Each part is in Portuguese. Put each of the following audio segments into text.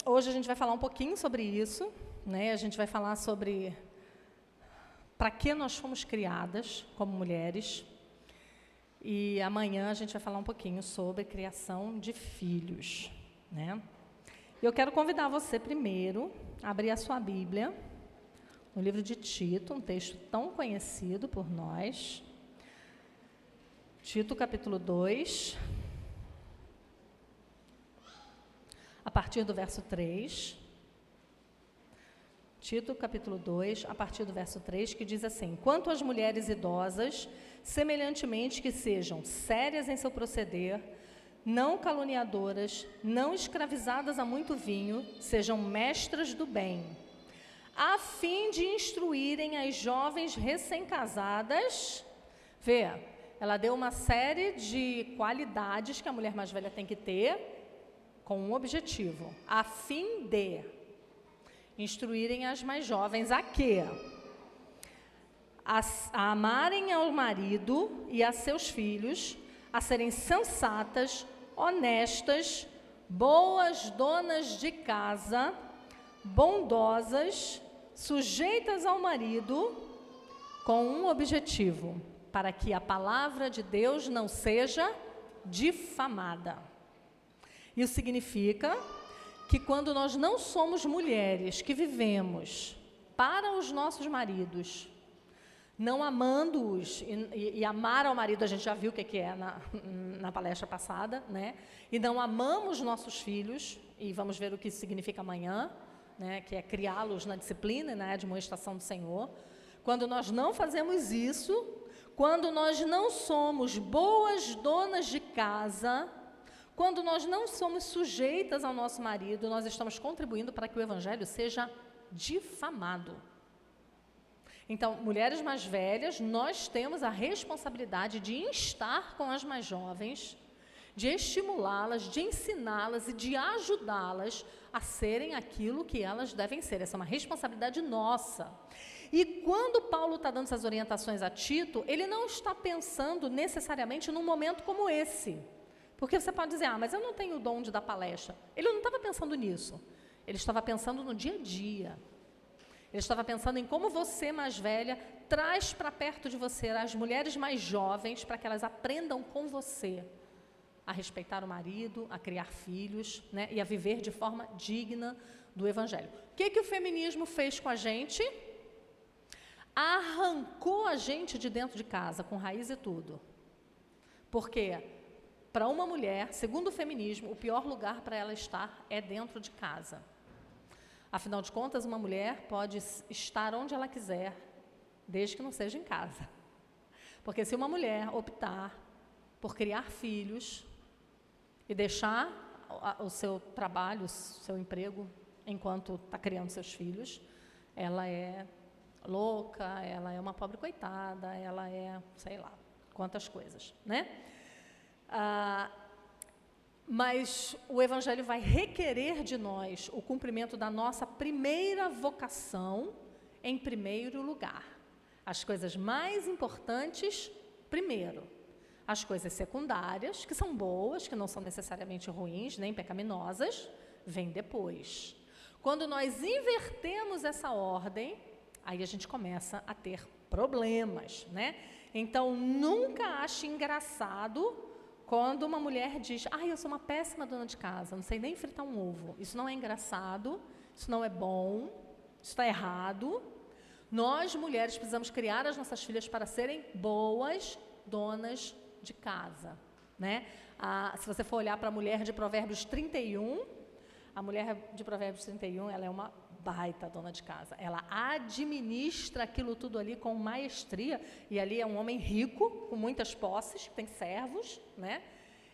Hoje a gente vai falar um pouquinho sobre isso, né? A gente vai falar sobre para que nós fomos criadas como mulheres. E amanhã a gente vai falar um pouquinho sobre criação de filhos, né? Eu quero convidar você primeiro a abrir a sua Bíblia, no livro de Tito, um texto tão conhecido por nós. Tito, capítulo 2, a partir do verso 3. Tito, capítulo 2, a partir do verso 3, que diz assim: quanto às mulheres idosas, semelhantemente que sejam sérias em seu proceder, não caluniadoras, não escravizadas a muito vinho, sejam mestras do bem, a fim de instruírem as jovens recém-casadas. Vê, ela deu uma série de qualidades que a mulher mais velha tem que ter, com um objetivo, a fim de instruírem as mais jovens a quê? A amarem ao marido e a seus filhos, a serem sensatas, honestas, boas donas de casa, bondosas, sujeitas ao marido, com um objetivo, para que a palavra de Deus não seja difamada. Isso significa que quando nós não somos mulheres que vivemos para os nossos maridos, não amando-os, e amar ao marido, a gente já viu o que é na palestra passada, né? E não amamos nossos filhos, e vamos ver o que isso significa amanhã, né? Que é criá-los na disciplina e na admoestação do Senhor. Quando nós não fazemos isso, quando nós não somos boas donas de casa, quando nós não somos sujeitas ao nosso marido, nós estamos contribuindo para que o evangelho seja difamado. Então, mulheres mais velhas, nós temos a responsabilidade de instar com as mais jovens, de estimulá-las, de ensiná-las e de ajudá-las a serem aquilo que elas devem ser. Essa é uma responsabilidade nossa. E quando Paulo está dando essas orientações a Tito, ele não está pensando necessariamente num momento como esse. Porque você pode dizer, mas eu não tenho o dom de dar palestra. Ele não estava pensando nisso. Ele estava pensando no dia a dia. Ele estava pensando em como você, mais velha, traz para perto de você as mulheres mais jovens para que elas aprendam com você a respeitar o marido, a criar filhos, né, e a viver de forma digna do evangelho. O que o feminismo fez com a gente? Arrancou a gente de dentro de casa, com raiz e tudo. Por quê? Para uma mulher, segundo o feminismo, o pior lugar para ela estar é dentro de casa. Afinal de contas, uma mulher pode estar onde ela quiser, desde que não seja em casa. Porque se uma mulher optar por criar filhos e deixar o seu trabalho, o seu emprego, enquanto está criando seus filhos, ela é louca, ela é uma pobre coitada, ela é, sei lá, quantas coisas, né? Mas o evangelho vai requerer de nós o cumprimento da nossa primeira vocação em primeiro lugar. As coisas mais importantes, primeiro. As coisas secundárias, que são boas, que não são necessariamente ruins, nem pecaminosas, vêm depois. Quando nós invertemos essa ordem, aí a gente começa a ter problemas, né? Então, nunca ache engraçado quando uma mulher diz, eu sou uma péssima dona de casa, não sei nem fritar um ovo. Isso não é engraçado, isso não é bom, isso está errado. Nós, mulheres, precisamos criar as nossas filhas para serem boas donas de casa, né? Se você for olhar para a mulher de Provérbios 31, a mulher de Provérbios 31, ela é uma baita dona de casa. Ela administra aquilo tudo ali com maestria, e ali é um homem rico, com muitas posses, que tem servos, né?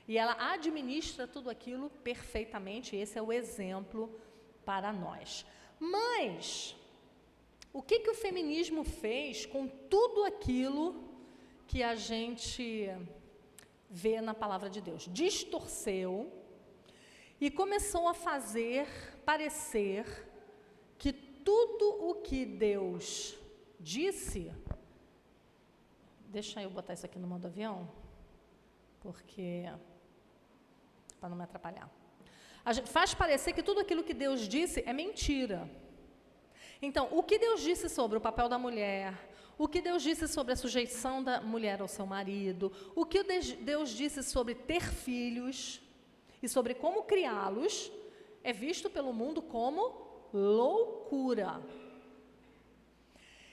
E ela administra tudo aquilo perfeitamente, esse é o exemplo para nós. Mas, o que o feminismo fez com tudo aquilo que a gente vê na palavra de Deus? Distorceu e começou a fazer parecer que tudo o que Deus disse... Deixa eu botar isso aqui no modo avião, porque... para não me atrapalhar. A gente faz parecer que tudo aquilo que Deus disse é mentira. Então, o que Deus disse sobre o papel da mulher, o que Deus disse sobre a sujeição da mulher ao seu marido, o que Deus disse sobre ter filhos e sobre como criá-los, é visto pelo mundo como loucura.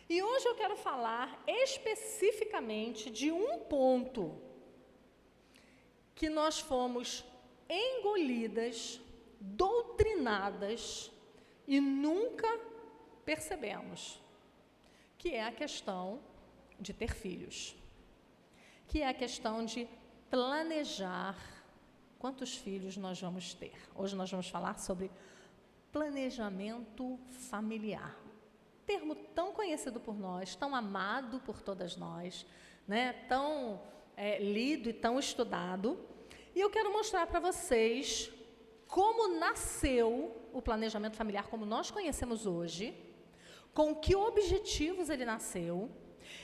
E hoje eu quero falar especificamente de um ponto que nós fomos engolidas, doutrinadas e nunca percebemos, que é a questão de ter filhos, que é a questão de planejar quantos filhos nós vamos ter. Hoje nós vamos falar sobre planejamento familiar. Termo tão conhecido por nós, tão amado por todas nós, né? Tão lido e tão estudado. E eu quero mostrar para vocês como nasceu o planejamento familiar como nós conhecemos hoje, com que objetivos ele nasceu,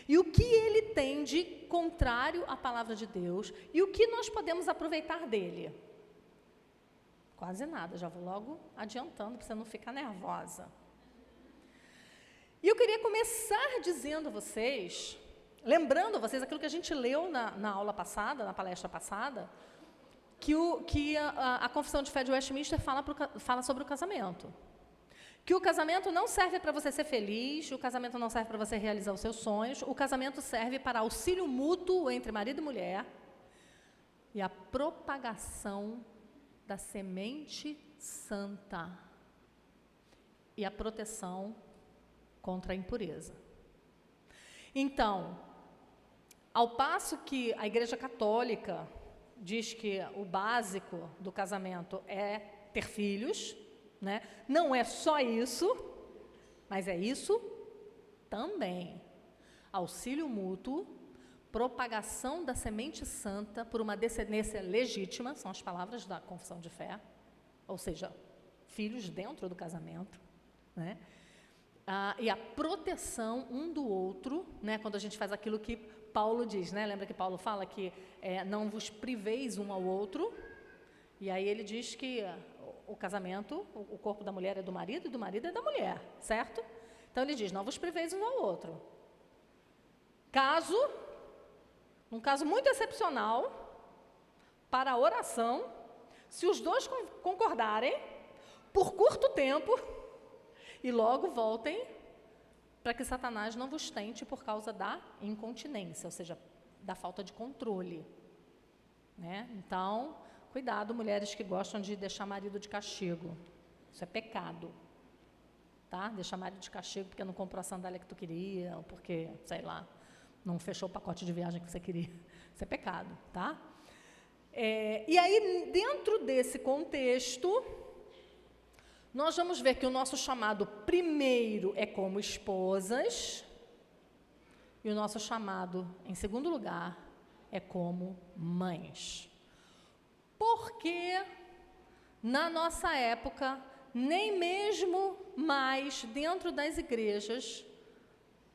e o que ele tem de contrário à palavra de Deus, e o que nós podemos aproveitar dele. Quase nada, já vou logo adiantando para você não ficar nervosa. E eu queria começar dizendo a vocês, lembrando a vocês aquilo que a gente leu na aula passada, na palestra passada, que a Confissão de Fé de Westminster fala sobre o casamento. Que o casamento não serve para você ser feliz, o casamento não serve para você realizar os seus sonhos, o casamento serve para auxílio mútuo entre marido e mulher e a propagação da semente santa e a proteção contra a impureza. Então, ao passo que a Igreja Católica diz que o básico do casamento é ter filhos, né? Não é só isso, mas é isso também. Auxílio mútuo, propagação da semente santa por uma descendência legítima, são as palavras da Confissão de Fé, ou seja, filhos dentro do casamento, né? E a proteção um do outro, né? Quando a gente faz aquilo que Paulo diz, né? Lembra que Paulo fala que não vos priveis um ao outro, e aí ele diz que o casamento, o corpo da mulher é do marido e do marido é da mulher, certo? Então ele diz, não vos priveis um ao outro. Num caso muito excepcional, para a oração, se os dois concordarem, por curto tempo, e logo voltem para que Satanás não vos tente por causa da incontinência, ou seja, da falta de controle, né? Então, cuidado, mulheres que gostam de deixar marido de castigo. Isso é pecado, tá? Deixar marido de castigo porque não comprou a sandália que tu queria, ou porque, sei lá, não fechou o pacote de viagem que você queria. Isso é pecado, tá? E aí, dentro desse contexto, nós vamos ver que o nosso chamado primeiro é como esposas, e o nosso chamado, em segundo lugar, é como mães. Porque, na nossa época, nem mesmo mais dentro das igrejas,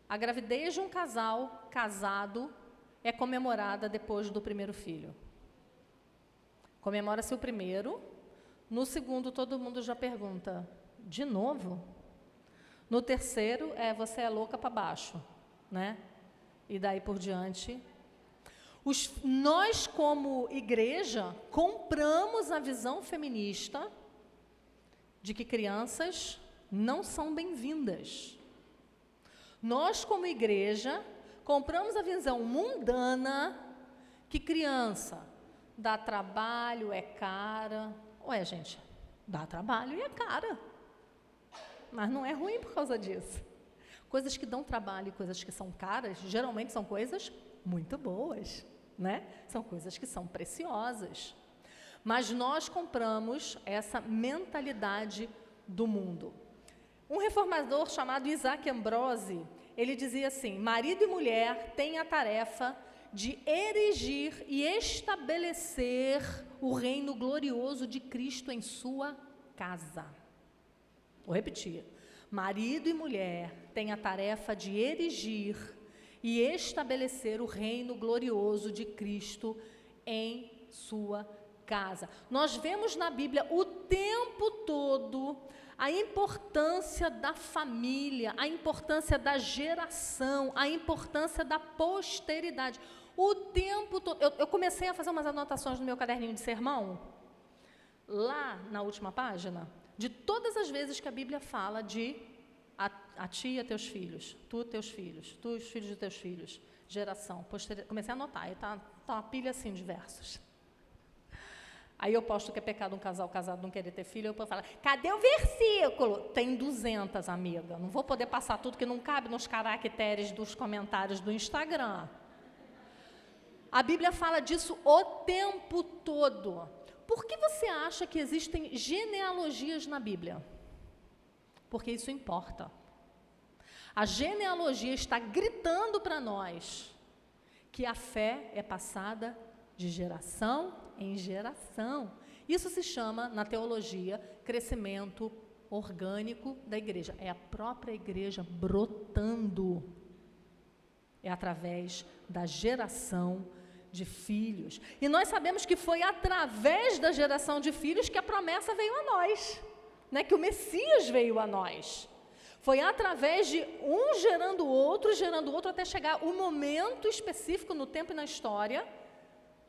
a gravidez de um casal casado é comemorada depois do primeiro filho. Comemora-se o primeiro. No segundo, todo mundo já pergunta, de novo? No terceiro, você é louca para baixo, né? E daí por diante. Nós, como igreja, compramos a visão feminista de que crianças não são bem-vindas. Nós, como igreja, compramos a visão mundana que criança dá trabalho, é cara. Ué, gente, dá trabalho e é cara, mas não é ruim por causa disso. Coisas que dão trabalho e coisas que são caras, geralmente são coisas muito boas, né? São coisas que são preciosas. Mas nós compramos essa mentalidade do mundo. Um reformador chamado Isaac Ambrose, ele dizia assim, marido e mulher têm a tarefa de erigir e estabelecer o reino glorioso de Cristo em sua casa. Vou repetir. Marido e mulher têm a tarefa de erigir e estabelecer o reino glorioso de Cristo em sua casa. Nós vemos na Bíblia o tempo todo a importância da família, a importância da geração, a importância da posteridade. O tempo todo. Eu comecei a fazer umas anotações no meu caderninho de sermão, lá na última página, de todas as vezes que a Bíblia fala de a ti e a teus filhos, tu teus filhos, tu os filhos de teus filhos, geração, posteridade. Comecei a anotar, aí tá uma pilha assim de versos. Aí eu posto que é pecado um casal casado não querer ter filho, eu falo, cadê o versículo? Tem 200, amiga. Não vou poder passar tudo, que não cabe nos caracteres dos comentários do Instagram. A Bíblia fala disso o tempo todo. Por que você acha que existem genealogias na Bíblia? Porque isso importa. A genealogia está gritando para nós que a fé é passada de geração em geração. Isso se chama, na teologia, crescimento orgânico da igreja. É a própria igreja brotando. É através da geração de filhos. E nós sabemos que foi através da geração de filhos que a promessa veio a nós, né? Que o Messias veio a nós. Foi através de um gerando o outro, até chegar o momento específico no tempo e na história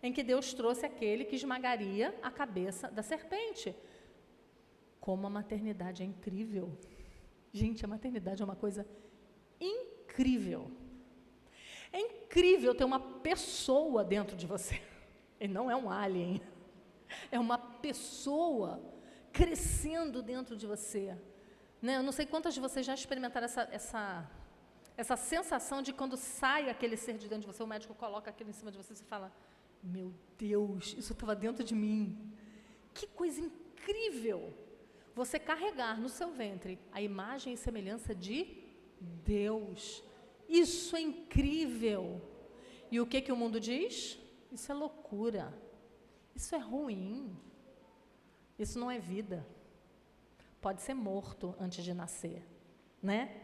em que Deus trouxe aquele que esmagaria a cabeça da serpente. Como a maternidade é incrível. Gente, a maternidade é uma coisa incrível. É incrível ter uma pessoa dentro de você. E não é um alien. É uma pessoa crescendo dentro de você. Né? Eu não sei quantas de vocês já experimentaram essa sensação de quando sai aquele ser de dentro de você, o médico coloca aquilo em cima de você e você fala, meu Deus, isso estava dentro de mim. Que coisa incrível você carregar no seu ventre a imagem e semelhança de Deus. Isso é incrível. E o que o mundo diz? Isso é loucura. Isso é ruim. Isso não é vida. Pode ser morto antes de nascer, né?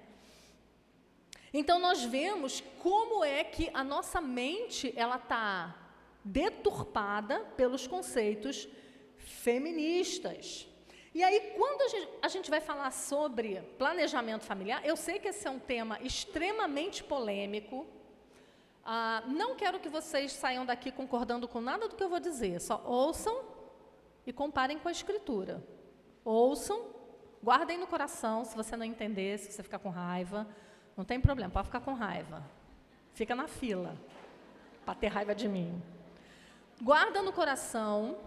Então nós vemos como é que a nossa mente ela está deturpada pelos conceitos feministas. E aí, quando a gente vai falar sobre planejamento familiar, eu sei que esse é um tema extremamente polêmico. Não quero que vocês saiam daqui concordando com nada do que eu vou dizer, só ouçam e comparem com a Escritura. Ouçam, guardem no coração, se você não entender, se você ficar com raiva, não tem problema, pode ficar com raiva. Fica na fila, para ter raiva de mim. Guarda no coração,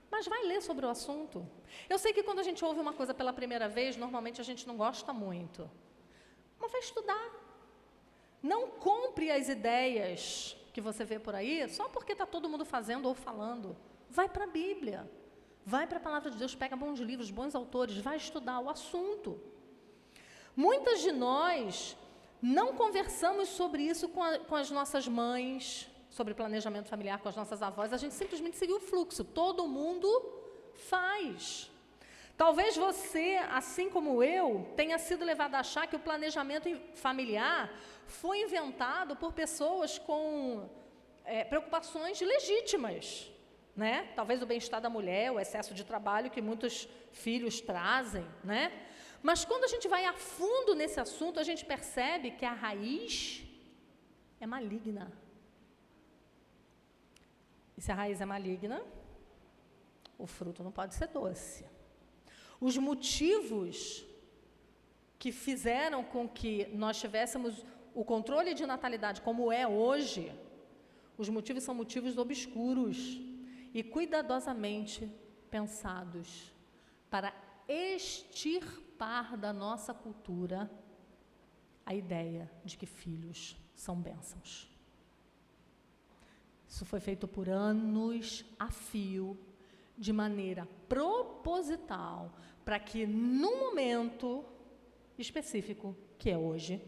mas vai ler sobre o assunto. Eu sei que quando a gente ouve uma coisa pela primeira vez, normalmente a gente não gosta muito. Mas vai estudar. Não compre as ideias que você vê por aí, só porque está todo mundo fazendo ou falando. Vai para a Bíblia. Vai para a Palavra de Deus, pega bons livros, bons autores, vai estudar o assunto. Muitas de nós não conversamos sobre isso com as nossas mães, sobre planejamento familiar com as nossas avós, a gente simplesmente seguiu o fluxo, todo mundo faz. Talvez você, assim como eu, tenha sido levado a achar que o planejamento familiar foi inventado por pessoas com preocupações legítimas, né? Talvez o bem-estar da mulher, o excesso de trabalho que muitos filhos trazem, né? Mas quando a gente vai a fundo nesse assunto, a gente percebe que a raiz é maligna. E se a raiz é maligna, o fruto não pode ser doce. Os motivos que fizeram com que nós tivéssemos o controle de natalidade como é hoje, os motivos são motivos obscuros e cuidadosamente pensados para extirpar da nossa cultura a ideia de que filhos são bênçãos. Isso foi feito por anos a fio, de maneira proposital, para que, num momento específico, que é hoje,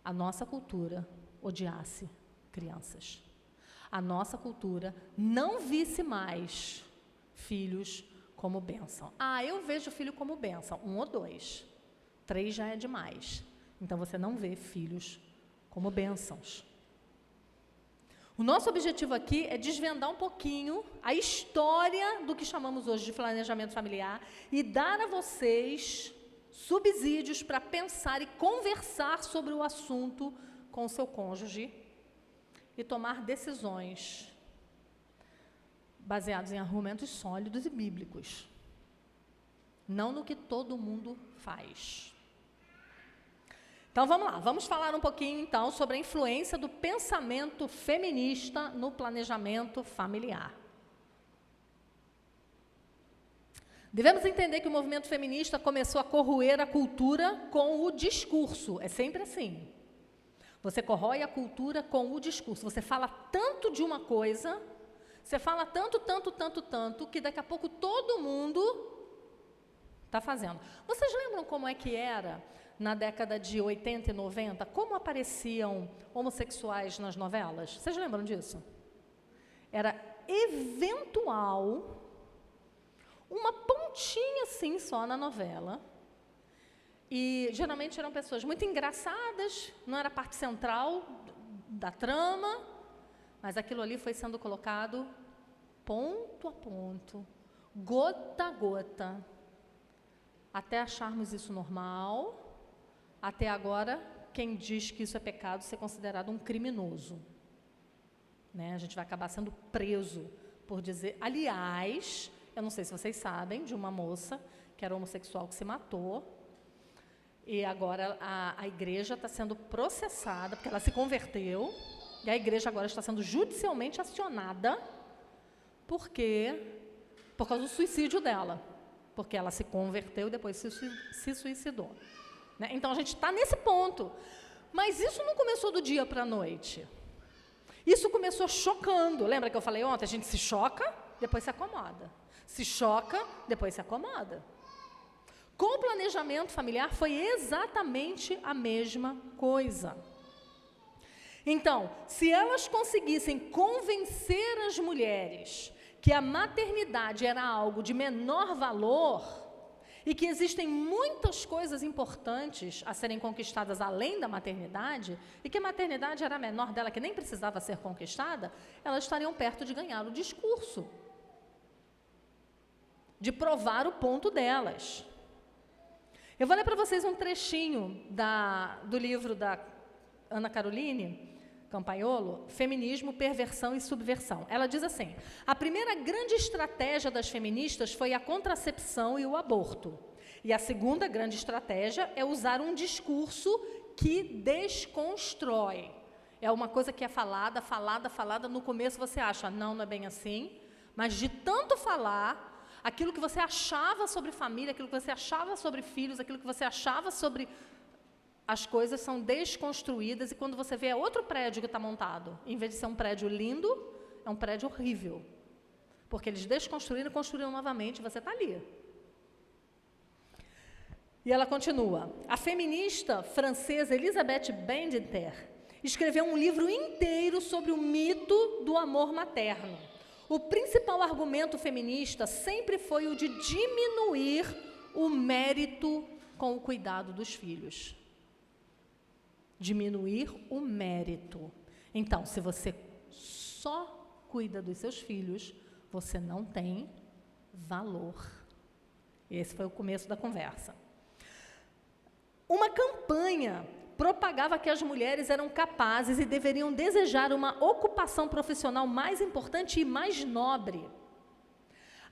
a nossa cultura odiasse crianças. A nossa cultura não visse mais filhos como bênção. Eu vejo filho como bênção, 1 ou 2. 3 já é demais. Então, você não vê filhos como bênçãos. O nosso objetivo aqui é desvendar um pouquinho a história do que chamamos hoje de planejamento familiar e dar a vocês subsídios para pensar e conversar sobre o assunto com o seu cônjuge e tomar decisões baseadas em argumentos sólidos e bíblicos, não no que todo mundo faz. Então vamos lá, vamos falar um pouquinho então sobre a influência do pensamento feminista no planejamento familiar. Devemos entender que o movimento feminista começou a corroer a cultura com o discurso, é sempre assim. Você corrói a cultura com o discurso, você fala tanto de uma coisa, você fala tanto, que daqui a pouco todo mundo está fazendo. Vocês lembram como é que era na década de 80 e 90, como apareciam homossexuais nas novelas? Vocês lembram disso? Era eventual, uma pontinha assim só na novela, e geralmente eram pessoas muito engraçadas, não era a parte central da trama, mas aquilo ali foi sendo colocado ponto a ponto, gota a gota, até acharmos isso normal. Até agora, quem diz que isso é pecado ser considerado um criminoso. Né? A gente vai acabar sendo preso por dizer... Aliás, eu não sei se vocês sabem, de uma moça que era homossexual que se matou, e agora a igreja está sendo processada, porque ela se converteu, e a igreja agora está sendo judicialmente acionada, por causa do suicídio dela, porque ela se converteu e depois se suicidou. Então, a gente está nesse ponto. Mas isso não começou do dia para a noite. Isso começou chocando. Lembra que eu falei ontem? A gente se choca, depois se acomoda. Se choca, depois se acomoda. Com o planejamento familiar, foi exatamente a mesma coisa. Então, se elas conseguissem convencer as mulheres que a maternidade era algo de menor valor, e que existem muitas coisas importantes a serem conquistadas além da maternidade, e que a maternidade era a menor dela, que nem precisava ser conquistada, elas estariam perto de ganhar o discurso, de provar o ponto delas. Eu vou ler para vocês um trechinho do livro da Ana Caroline Campagnolo, Feminismo, Perversão e Subversão. Ela diz assim: a primeira grande estratégia das feministas foi a contracepção e o aborto. E a segunda grande estratégia é usar um discurso que desconstrói. É uma coisa que é falada, no começo você acha, não é bem assim, mas de tanto falar, aquilo que você achava sobre família, aquilo que você achava sobre filhos, aquilo que você achava sobre... As coisas são desconstruídas e quando você vê é outro prédio que está montado. Em vez de ser um prédio lindo, é um prédio horrível. Porque eles desconstruíram e construíram novamente, você está ali. E ela continua. A feminista francesa Elisabeth Badinter escreveu um livro inteiro sobre o mito do amor materno. O principal argumento feminista sempre foi o de diminuir o mérito com o cuidado dos filhos. Diminuir o mérito. Então, se você só cuida dos seus filhos, você não tem valor. Esse foi o começo da conversa. Uma campanha propagava que as mulheres eram capazes e deveriam desejar uma ocupação profissional mais importante e mais nobre.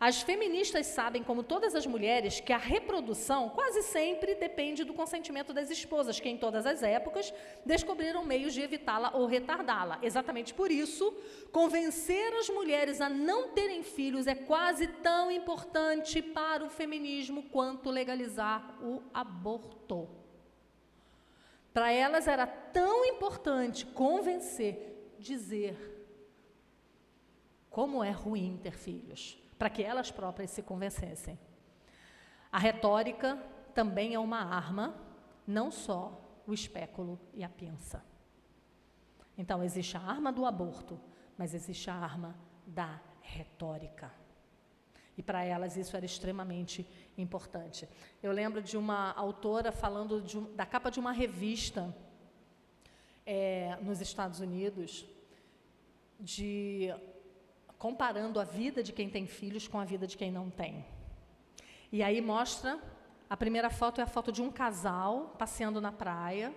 As feministas sabem, como todas as mulheres, que a reprodução quase sempre depende do consentimento das esposas, que em todas as épocas descobriram meios de evitá-la ou retardá-la. Exatamente por isso, convencer as mulheres a não terem filhos é quase tão importante para o feminismo quanto legalizar o aborto. Para elas era tão importante convencer, dizer como é ruim ter filhos, para que elas próprias se convencessem. A retórica também é uma arma, não só o espéculo e a pinça. Então, existe a arma do aborto, mas existe a arma da retórica. E para elas isso era extremamente importante. Eu lembro de uma autora falando da capa de uma revista nos Estados Unidos, comparando a vida de quem tem filhos com a vida de quem não tem. E aí mostra, a primeira foto é a foto de um casal passeando na praia,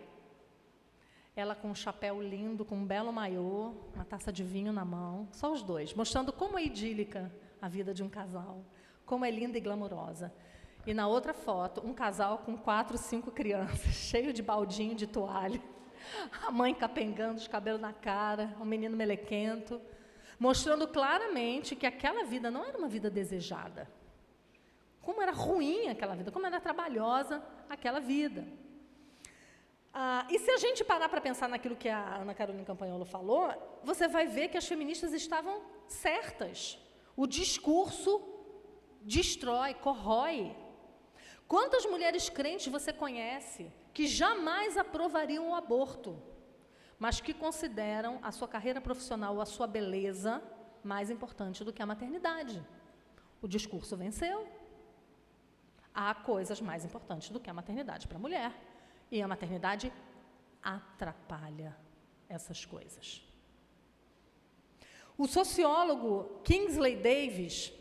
ela com um chapéu lindo, com um belo maiô, uma taça de vinho na mão, só os dois, mostrando como é idílica a vida de um casal, como é linda e glamurosa. E na outra foto, um casal com 4, 5 crianças, cheio de baldinho de toalha, a mãe capengando os cabelos na cara, um menino melequento, mostrando claramente que aquela vida não era uma vida desejada. Como era ruim aquela vida, como era trabalhosa aquela vida. E se a gente parar para pensar naquilo que a Ana Carolina Campagnolo falou, você vai ver que as feministas estavam certas. O discurso destrói, corrói. Quantas mulheres crentes você conhece que jamais aprovariam o aborto, mas que consideram a sua carreira profissional ou a sua beleza mais importante do que a maternidade? O discurso venceu. Há coisas mais importantes do que a maternidade para a mulher. E a maternidade atrapalha essas coisas. O sociólogo Kingsley Davis,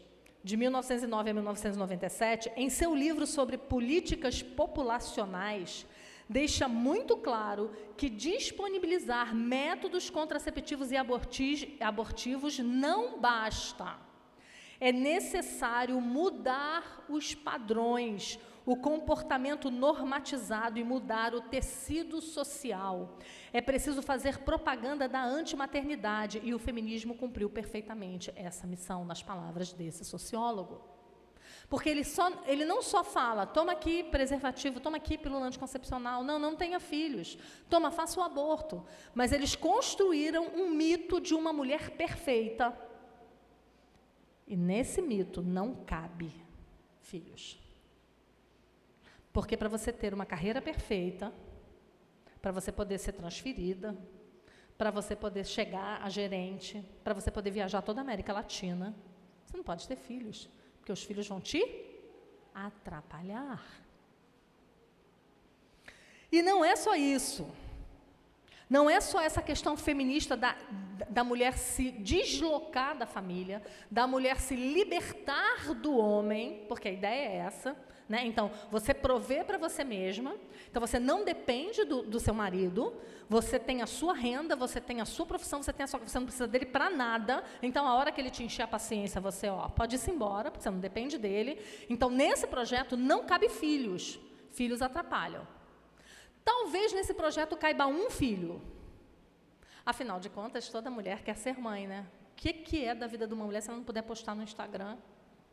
de 1909 a 1997, em seu livro sobre políticas populacionais, deixa muito claro que disponibilizar métodos contraceptivos e abortivos não basta. É necessário mudar os padrões, o comportamento normatizado e mudar o tecido social. É preciso fazer propaganda da antimaternidade, e o feminismo cumpriu perfeitamente essa missão, nas palavras desse sociólogo. Porque ele não só fala, toma aqui preservativo, toma aqui pílula anticoncepcional, não tenha filhos, faça o aborto. Mas eles construíram um mito de uma mulher perfeita. E nesse mito não cabe filhos. Porque para você ter uma carreira perfeita, para você poder ser transferida, para você poder chegar a gerente, para você poder viajar toda a América Latina, você não pode ter filhos, porque os filhos vão te atrapalhar. E não é só isso. Não é só essa questão feminista da mulher se deslocar da família, da mulher se libertar do homem, porque a ideia é essa, né? Então, você provê para você mesma, então você não depende do seu marido, você tem a sua renda, você tem a sua profissão, você não precisa dele para nada, então a hora que ele te encher a paciência, você pode ir embora, porque você não depende dele. Então, nesse projeto não cabe filhos, filhos atrapalham. Talvez nesse projeto caiba um filho. Afinal de contas, toda mulher quer ser mãe, né? O que é da vida de uma mulher se ela não puder postar no Instagram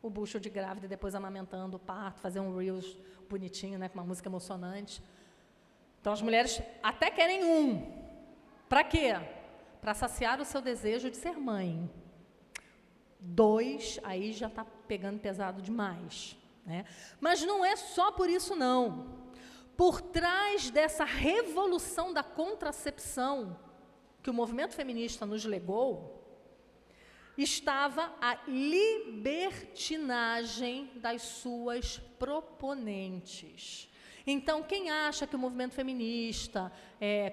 o bucho de grávida e depois amamentando o parto, fazer um Reels bonitinho, né, com uma música emocionante? Então, as mulheres até querem um. Para quê? Para saciar o seu desejo de ser mãe. 2, aí já está pegando pesado demais, né? Mas não é só por isso, não. Por trás dessa revolução da contracepção que o movimento feminista nos legou, estava a libertinagem das suas proponentes. Então, quem acha que o movimento feminista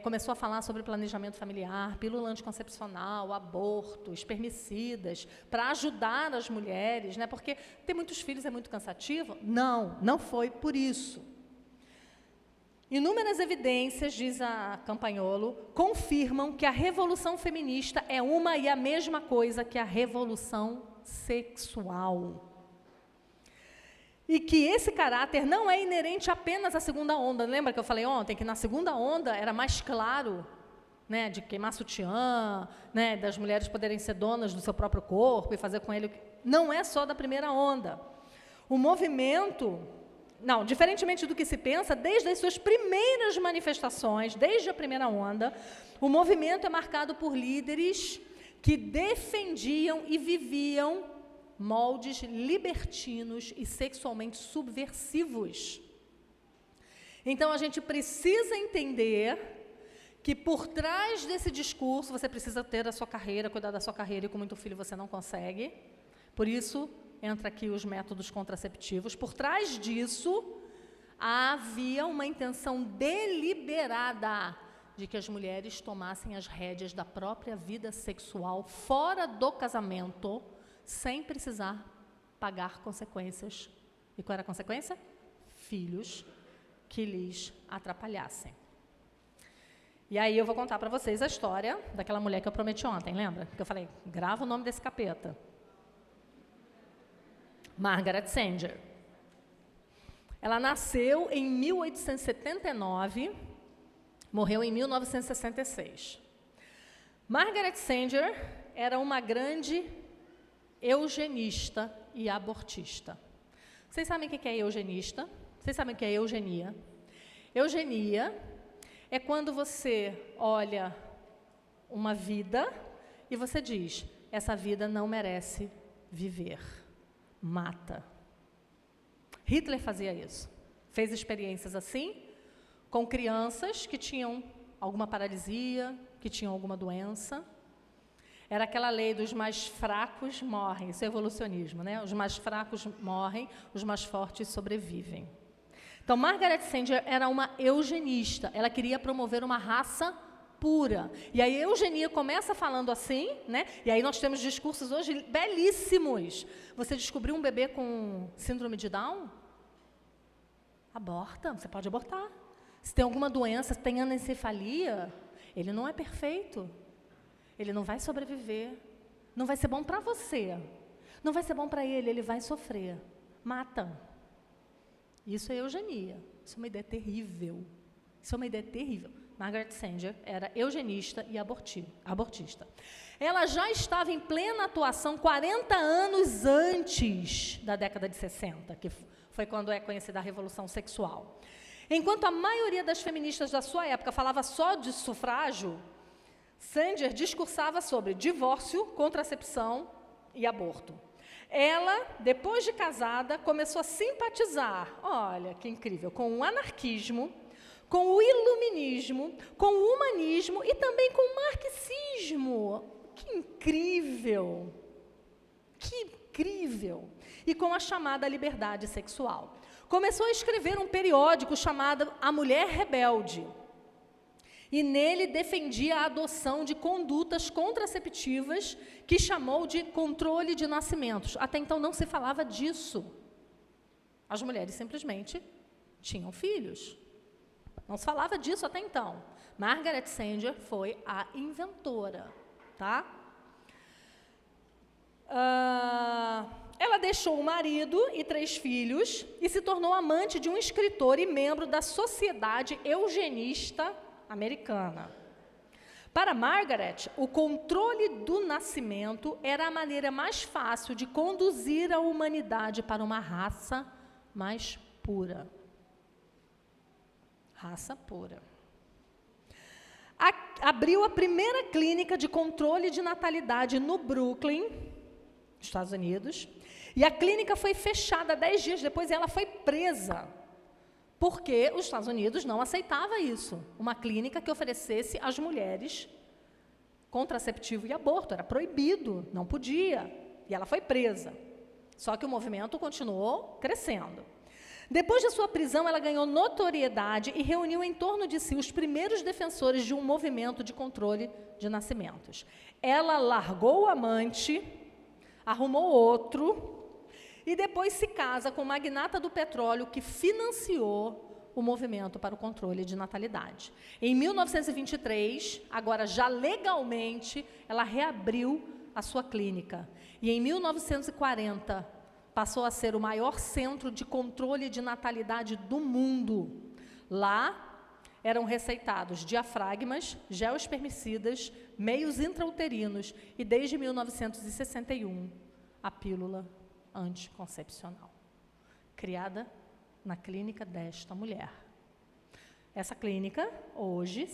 começou a falar sobre planejamento familiar, pílula anticoncepcional, aborto, espermicidas, para ajudar as mulheres, né, porque ter muitos filhos é muito cansativo? Não foi por isso. Inúmeras evidências, diz a Campagnolo, confirmam que a revolução feminista é uma e a mesma coisa que a revolução sexual. E que esse caráter não é inerente apenas à segunda onda. Lembra que eu falei ontem que na segunda onda era mais claro, né, de queimar sutiã, né, das mulheres poderem ser donas do seu próprio corpo e fazer com ele... Não é só da primeira onda. O movimento... Não, diferentemente do que se pensa, desde as suas primeiras manifestações, desde a primeira onda, o movimento é marcado por líderes que defendiam e viviam moldes libertinos e sexualmente subversivos. Então, a gente precisa entender que por trás desse discurso, você precisa ter a sua carreira, cuidar da sua carreira, e com muito filho você não consegue. Por isso... entra aqui os métodos contraceptivos. Por trás disso, havia uma intenção deliberada de que as mulheres tomassem as rédeas da própria vida sexual fora do casamento, sem precisar pagar consequências. E qual era a consequência? Filhos que lhes atrapalhassem. E aí eu vou contar para vocês a história daquela mulher que eu prometi ontem, lembra? Que eu falei, grava o nome desse capeta. Margaret Sanger. Ela nasceu em 1879, morreu em 1966. Margaret Sanger era uma grande eugenista e abortista. Vocês sabem o que é eugenista? Vocês sabem o que é eugenia? Eugenia é quando você olha uma vida e você diz, essa vida não merece viver. Mata. Hitler fazia isso. Fez experiências assim, com crianças que tinham alguma paralisia, que tinham alguma doença. Era aquela lei dos mais fracos morrem, isso é evolucionismo, né? Os mais fracos morrem, os mais fortes sobrevivem. Então, Margaret Sanger era uma eugenista, ela queria promover uma raça pura. E a eugenia começa falando assim, né? E aí nós temos discursos hoje belíssimos. Você descobriu um bebê com síndrome de Down? Aborta, você pode abortar. Se tem alguma doença, se tem anencefalia, ele não é perfeito. Ele não vai sobreviver. Não vai ser bom para você. Não vai ser bom para ele, ele vai sofrer. Mata. Isso é eugenia. Isso é uma ideia terrível. Isso é uma ideia terrível. Margaret Sanger era eugenista e abortista. Ela já estava em plena atuação 40 anos antes da década de 60, que foi quando é conhecida a Revolução Sexual. Enquanto a maioria das feministas da sua época falava só de sufrágio, Sanger discursava sobre divórcio, contracepção e aborto. Ela, depois de casada, começou a simpatizar, olha que incrível, com o anarquismo, com o iluminismo, com o humanismo e também com o marxismo. Que incrível! Que incrível! E com a chamada liberdade sexual. Começou a escrever um periódico chamado A Mulher Rebelde. E nele defendia a adoção de condutas contraceptivas que chamou de controle de nascimentos. Até então não se falava disso. As mulheres simplesmente tinham filhos. Não se falava disso até então. Margaret Sanger foi a inventora, tá? Ela deixou o marido e 3 filhos e se tornou amante de um escritor e membro da Sociedade Eugenista Americana. Para Margaret, o controle do nascimento era a maneira mais fácil de conduzir a humanidade para uma raça mais pura. Raça pura. Abriu a primeira clínica de controle de natalidade no Brooklyn, Estados Unidos, e a clínica foi fechada 10 dias depois e ela foi presa, porque os Estados Unidos não aceitava isso, uma clínica que oferecesse às mulheres contraceptivo e aborto, era proibido, não podia, e ela foi presa. Só que o movimento continuou crescendo. Depois de sua prisão, ela ganhou notoriedade e reuniu em torno de si os primeiros defensores de um movimento de controle de nascimentos. Ela largou o amante, arrumou outro, e depois se casa com o magnata do petróleo que financiou o movimento para o controle de natalidade. Em 1923, agora já legalmente, ela reabriu a sua clínica. E em 1940, passou a ser o maior centro de controle de natalidade do mundo. Lá eram receitados diafragmas, geoespermicidas, meios intrauterinos e, desde 1961, a pílula anticoncepcional, criada na clínica desta mulher. Essa clínica, hoje,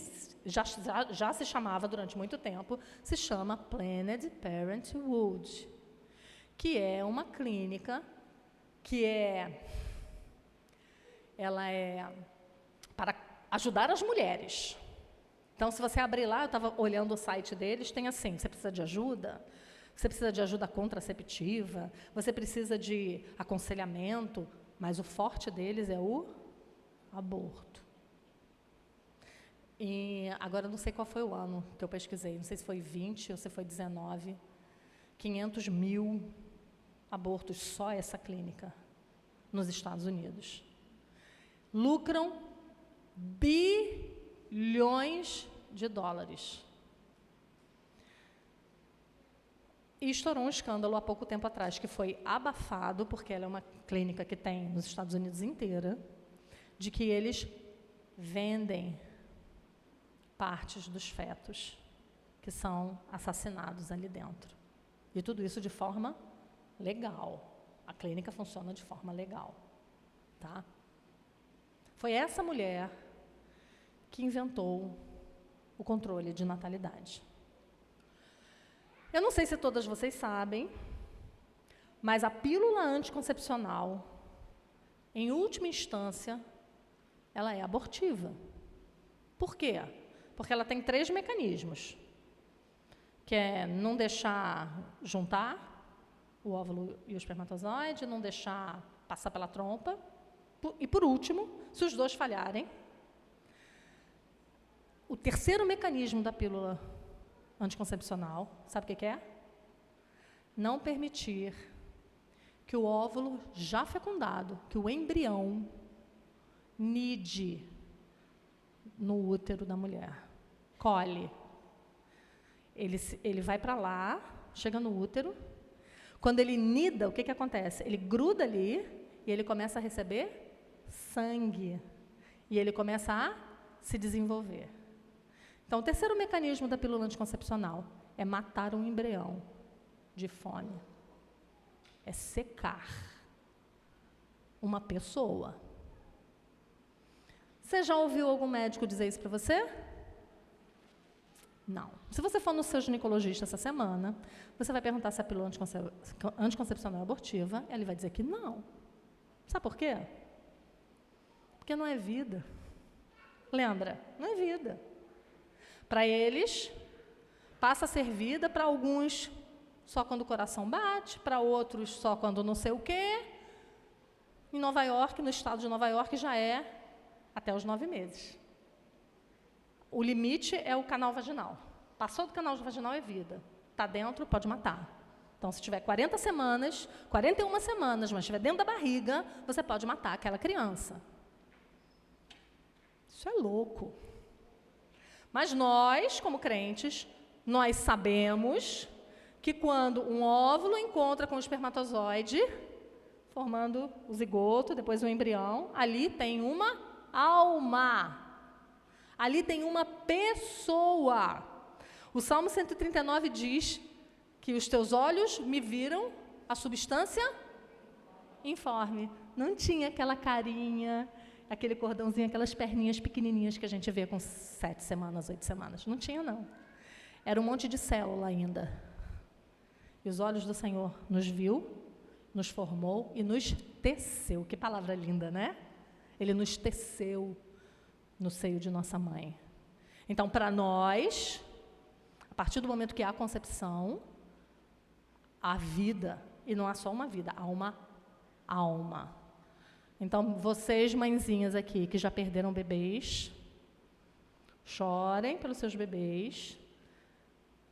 já se chamava, durante muito tempo, se chama Planned Parenthood, que é uma clínica que ela é para ajudar as mulheres. Então, se você abrir lá, eu estava olhando o site deles, tem assim, você precisa de ajuda? Você precisa de ajuda contraceptiva? Você precisa de aconselhamento? Mas o forte deles é o aborto. E agora eu não sei qual foi o ano que eu pesquisei, não sei se foi 20 ou se foi 19, 500 mil abortos, só essa clínica, nos Estados Unidos. Lucram bilhões de dólares. E estourou um escândalo há pouco tempo atrás, que foi abafado, porque ela é uma clínica que tem nos Estados Unidos inteira, de que eles vendem partes dos fetos que são assassinados ali dentro. E tudo isso de forma legal. A clínica funciona de forma legal. Tá? Foi essa mulher que inventou o controle de natalidade. Eu não sei se todas vocês sabem, mas a pílula anticoncepcional, em última instância, ela é abortiva. Por quê? Porque ela tem 3 mecanismos, que é não deixar juntar o óvulo e o espermatozoide, não deixar passar pela trompa, e, por último, se os 2 falharem, o terceiro mecanismo da pílula anticoncepcional, sabe o que é? Não permitir que o óvulo já fecundado, que o embrião, nide no útero da mulher, colhe. Ele vai para lá, chega no útero, quando ele nida, o que acontece? Ele gruda ali e ele começa a receber sangue, e ele começa a se desenvolver. Então, o terceiro mecanismo da pílula anticoncepcional é matar um embrião de fome. É secar uma pessoa. Você já ouviu algum médico dizer isso para você? Não. Se você for no seu ginecologista essa semana, você vai perguntar se a pílula anticoncepcional é abortiva, ele vai dizer que não. Sabe por quê? Porque não é vida. Lembra? Não é vida. Para eles, passa a ser vida, para alguns só quando o coração bate, para outros só quando não sei o quê. Em Nova York, no estado de Nova York, já é até os 9 meses. O limite é o canal vaginal. Passou do canal vaginal é vida. Está dentro, pode matar. Então, se tiver 40 semanas, 41 semanas, mas estiver dentro da barriga, você pode matar aquela criança. Isso é louco. Mas nós, como crentes, nós sabemos que quando um óvulo encontra com o espermatozoide, formando o zigoto, depois o embrião, ali tem uma alma. Ali tem uma pessoa. O Salmo 139 diz que os teus olhos me viram a substância informe. Não tinha aquela carinha, aquele cordãozinho, aquelas perninhas pequenininhas que a gente vê com 7 semanas, 8 semanas. Não tinha, não. Era um monte de célula ainda. E os olhos do Senhor nos viu, nos formou e nos teceu. Que palavra linda, né? Ele nos teceu no seio de nossa mãe. Então, para nós, a partir do momento que há concepção, há vida. E não há só uma vida, há uma alma. Então, vocês, mãezinhas aqui, que já perderam bebês, chorem pelos seus bebês,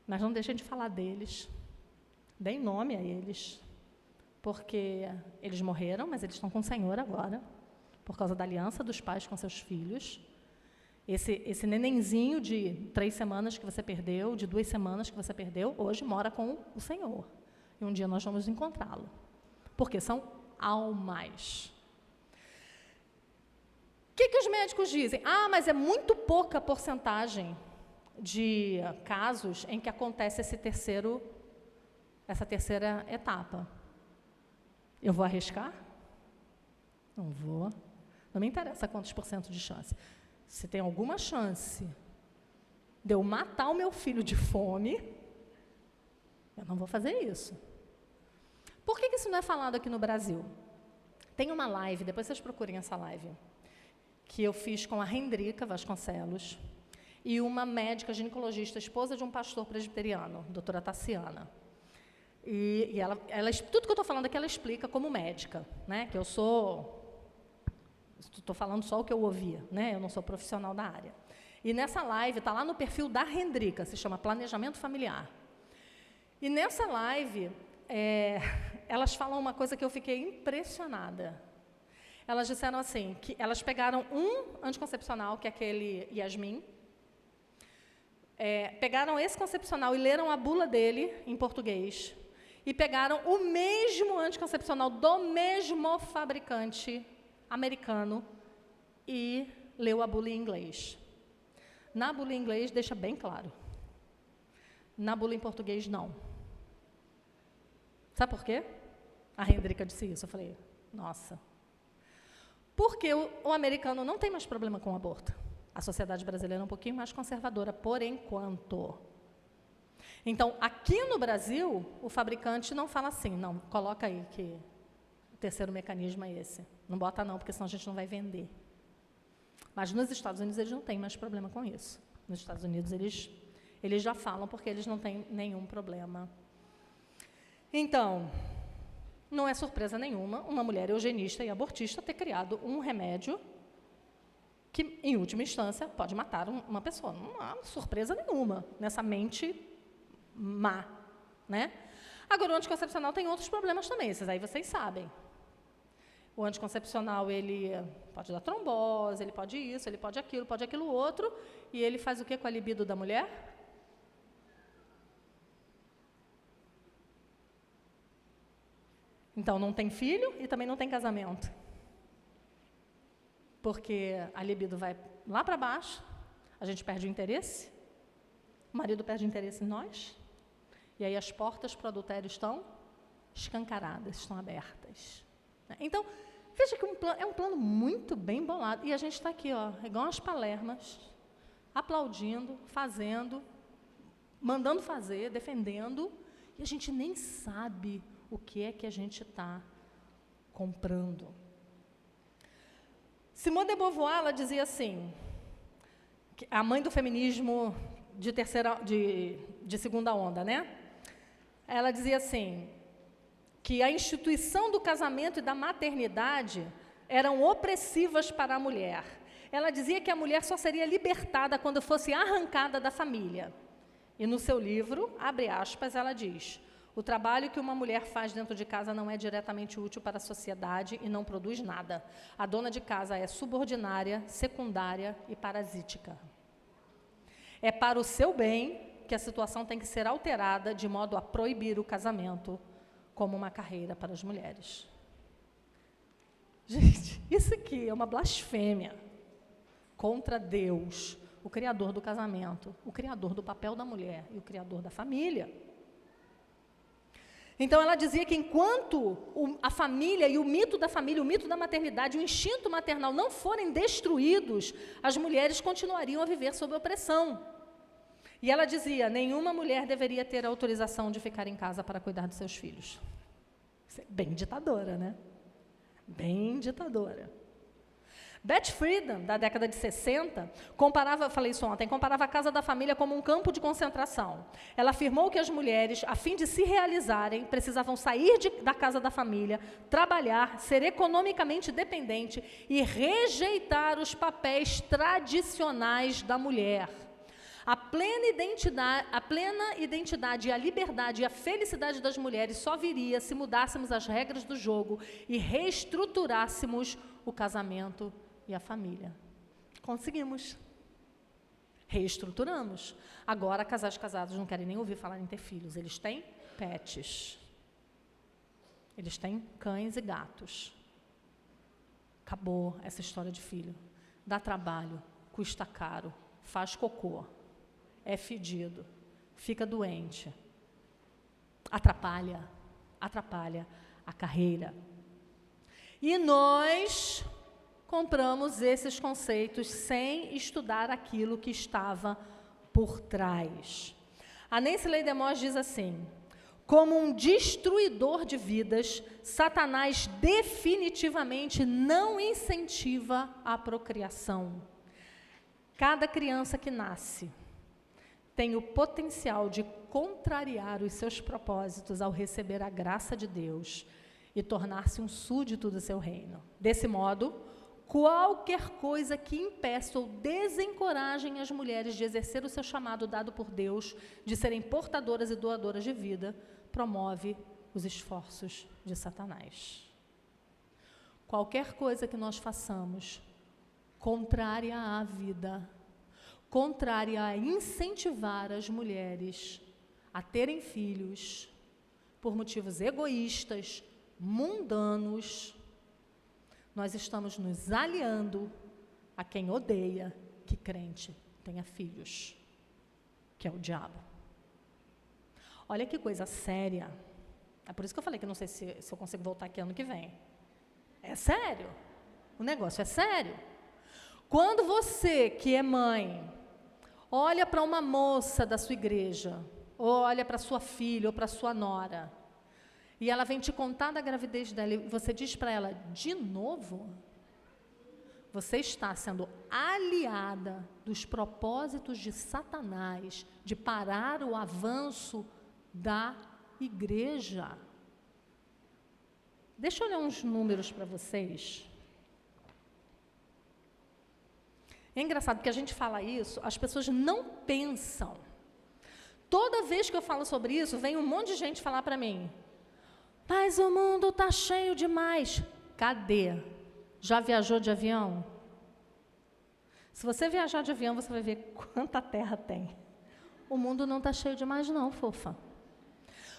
mas não deixem de falar deles. Deem nome a eles, porque eles morreram, mas eles estão com o Senhor agora, por causa da aliança dos pais com seus filhos. Esse nenenzinho de 3 semanas que você perdeu, de 2 semanas que você perdeu, hoje mora com o Senhor. E um dia nós vamos encontrá-lo. Porque são almas. O que os médicos dizem? Ah, mas é muito pouca porcentagem de casos em que acontece essa terceira etapa. Eu vou arriscar? Não vou. Não me interessa quantos % de chance. Se tem alguma chance de eu matar o meu filho de fome, eu não vou fazer isso. Por que isso não é falado aqui no Brasil? Tem uma live, depois vocês procurem essa live, que eu fiz com a Rendrica Vasconcelos e uma médica ginecologista, esposa de um pastor presbiteriano, doutora Tassiana. E ela, tudo que eu estou falando aqui, ela explica como médica, né? Que eu estou falando só o que eu ouvia, né? Eu não sou profissional da área. E nessa live, está lá no perfil da Rendrica, se chama Planejamento Familiar. E nessa live, elas falam uma coisa que eu fiquei impressionada. Elas disseram assim, que elas pegaram um anticoncepcional, que é aquele Yasmin, pegaram esse concepcional e leram a bula dele em português, e pegaram o mesmo anticoncepcional do mesmo fabricante americano e leu a bula em inglês. Na bula em inglês deixa bem claro. Na bula em português, não. Sabe por quê? A Rendrica disse isso. Eu falei, nossa. Porque o americano não tem mais problema com o aborto. A sociedade brasileira é um pouquinho mais conservadora, por enquanto. Então, aqui no Brasil, o fabricante não fala assim, não, coloca aí que o terceiro mecanismo é esse. Não bota não, porque senão a gente não vai vender. Mas nos Estados Unidos eles não têm mais problema com isso. Nos Estados Unidos eles já falam porque eles não têm nenhum problema. Então, não é surpresa nenhuma uma mulher eugenista e abortista ter criado um remédio que, em última instância, pode matar uma pessoa. Não há surpresa nenhuma nessa mente má, né? Agora, o anticoncepcional tem outros problemas também, esses aí vocês sabem. O anticoncepcional, ele pode dar trombose, ele pode isso, ele pode aquilo outro, e ele faz o que com a libido da mulher? Então, não tem filho e também não tem casamento. Porque a libido vai lá para baixo, a gente perde o interesse, o marido perde o interesse em nós, e aí as portas para o adultério estão escancaradas, estão abertas. Então, veja que é um plano muito bem bolado, e a gente está aqui, ó, igual as palermas, aplaudindo, fazendo, mandando fazer, defendendo, e a gente nem sabe o que é que a gente está comprando. Simone de Beauvoir, ela dizia assim, a mãe do feminismo de segunda onda, né? Ela dizia assim, que a instituição do casamento e da maternidade eram opressivas para a mulher. Ela dizia que a mulher só seria libertada quando fosse arrancada da família. E no seu livro, abre aspas, ela diz, o trabalho que uma mulher faz dentro de casa não é diretamente útil para a sociedade e não produz nada. A dona de casa é subordinária, secundária e parasítica. É para o seu bem que a situação tem que ser alterada de modo a proibir o casamento como uma carreira para as mulheres. Gente, isso aqui é uma blasfêmia contra Deus, o Criador do casamento, o Criador do papel da mulher e o Criador da família. Então, ela dizia que enquanto a família e o mito da família, o mito da maternidade, o instinto maternal não forem destruídos, as mulheres continuariam a viver sob opressão. E ela dizia, nenhuma mulher deveria ter autorização de ficar em casa para cuidar dos seus filhos. Bem ditadora, né? Bem ditadora. Beth Friedan, da década de 60, comparava, eu falei isso ontem, comparava a casa da família como um campo de concentração. Ela afirmou que as mulheres, a fim de se realizarem, precisavam sair da casa da família, trabalhar, ser economicamente dependente e rejeitar os papéis tradicionais da mulher. A plena identidade e a liberdade e a felicidade das mulheres só viria se mudássemos as regras do jogo e reestruturássemos o casamento e a família. Conseguimos. Reestruturamos. Agora, casais casados não querem nem ouvir falar em ter filhos. Eles têm pets. Eles têm cães e gatos. Acabou essa história de filho. Dá trabalho, custa caro, faz cocô, é fedido, fica doente, atrapalha a carreira. E nós compramos esses conceitos sem estudar aquilo que estava por trás. A Nancy Leigh DeMoss diz assim, como um destruidor de vidas, Satanás definitivamente não incentiva a procriação. Cada criança que nasce tem o potencial de contrariar os seus propósitos ao receber a graça de Deus e tornar-se um súdito do seu reino. Desse modo, qualquer coisa que impeça ou desencorajem as mulheres de exercer o seu chamado dado por Deus, de serem portadoras e doadoras de vida, promove os esforços de Satanás. Qualquer coisa que nós façamos contrária à vida, contrária a incentivar as mulheres a terem filhos por motivos egoístas, mundanos, nós estamos nos aliando a quem odeia que crente tenha filhos, que é o diabo. Olha que coisa séria. É por isso que eu falei que eu não sei se eu consigo voltar aqui ano que vem. É sério. O negócio é sério. Quando você, que é mãe, olha para uma moça da sua igreja, ou olha para sua filha ou para sua nora, e ela vem te contar da gravidez dela, e você diz para ela, de novo? Você está sendo aliada dos propósitos de Satanás, de parar o avanço da igreja. Deixa eu ler uns números para vocês. É engraçado, porque a gente fala isso, as pessoas não pensam. Toda vez que eu falo sobre isso, vem um monte de gente falar para mim, mas o mundo está cheio demais. Cadê? Já viajou de avião? Se você viajar de avião, você vai ver quanta terra tem. O mundo não está cheio demais não, fofa.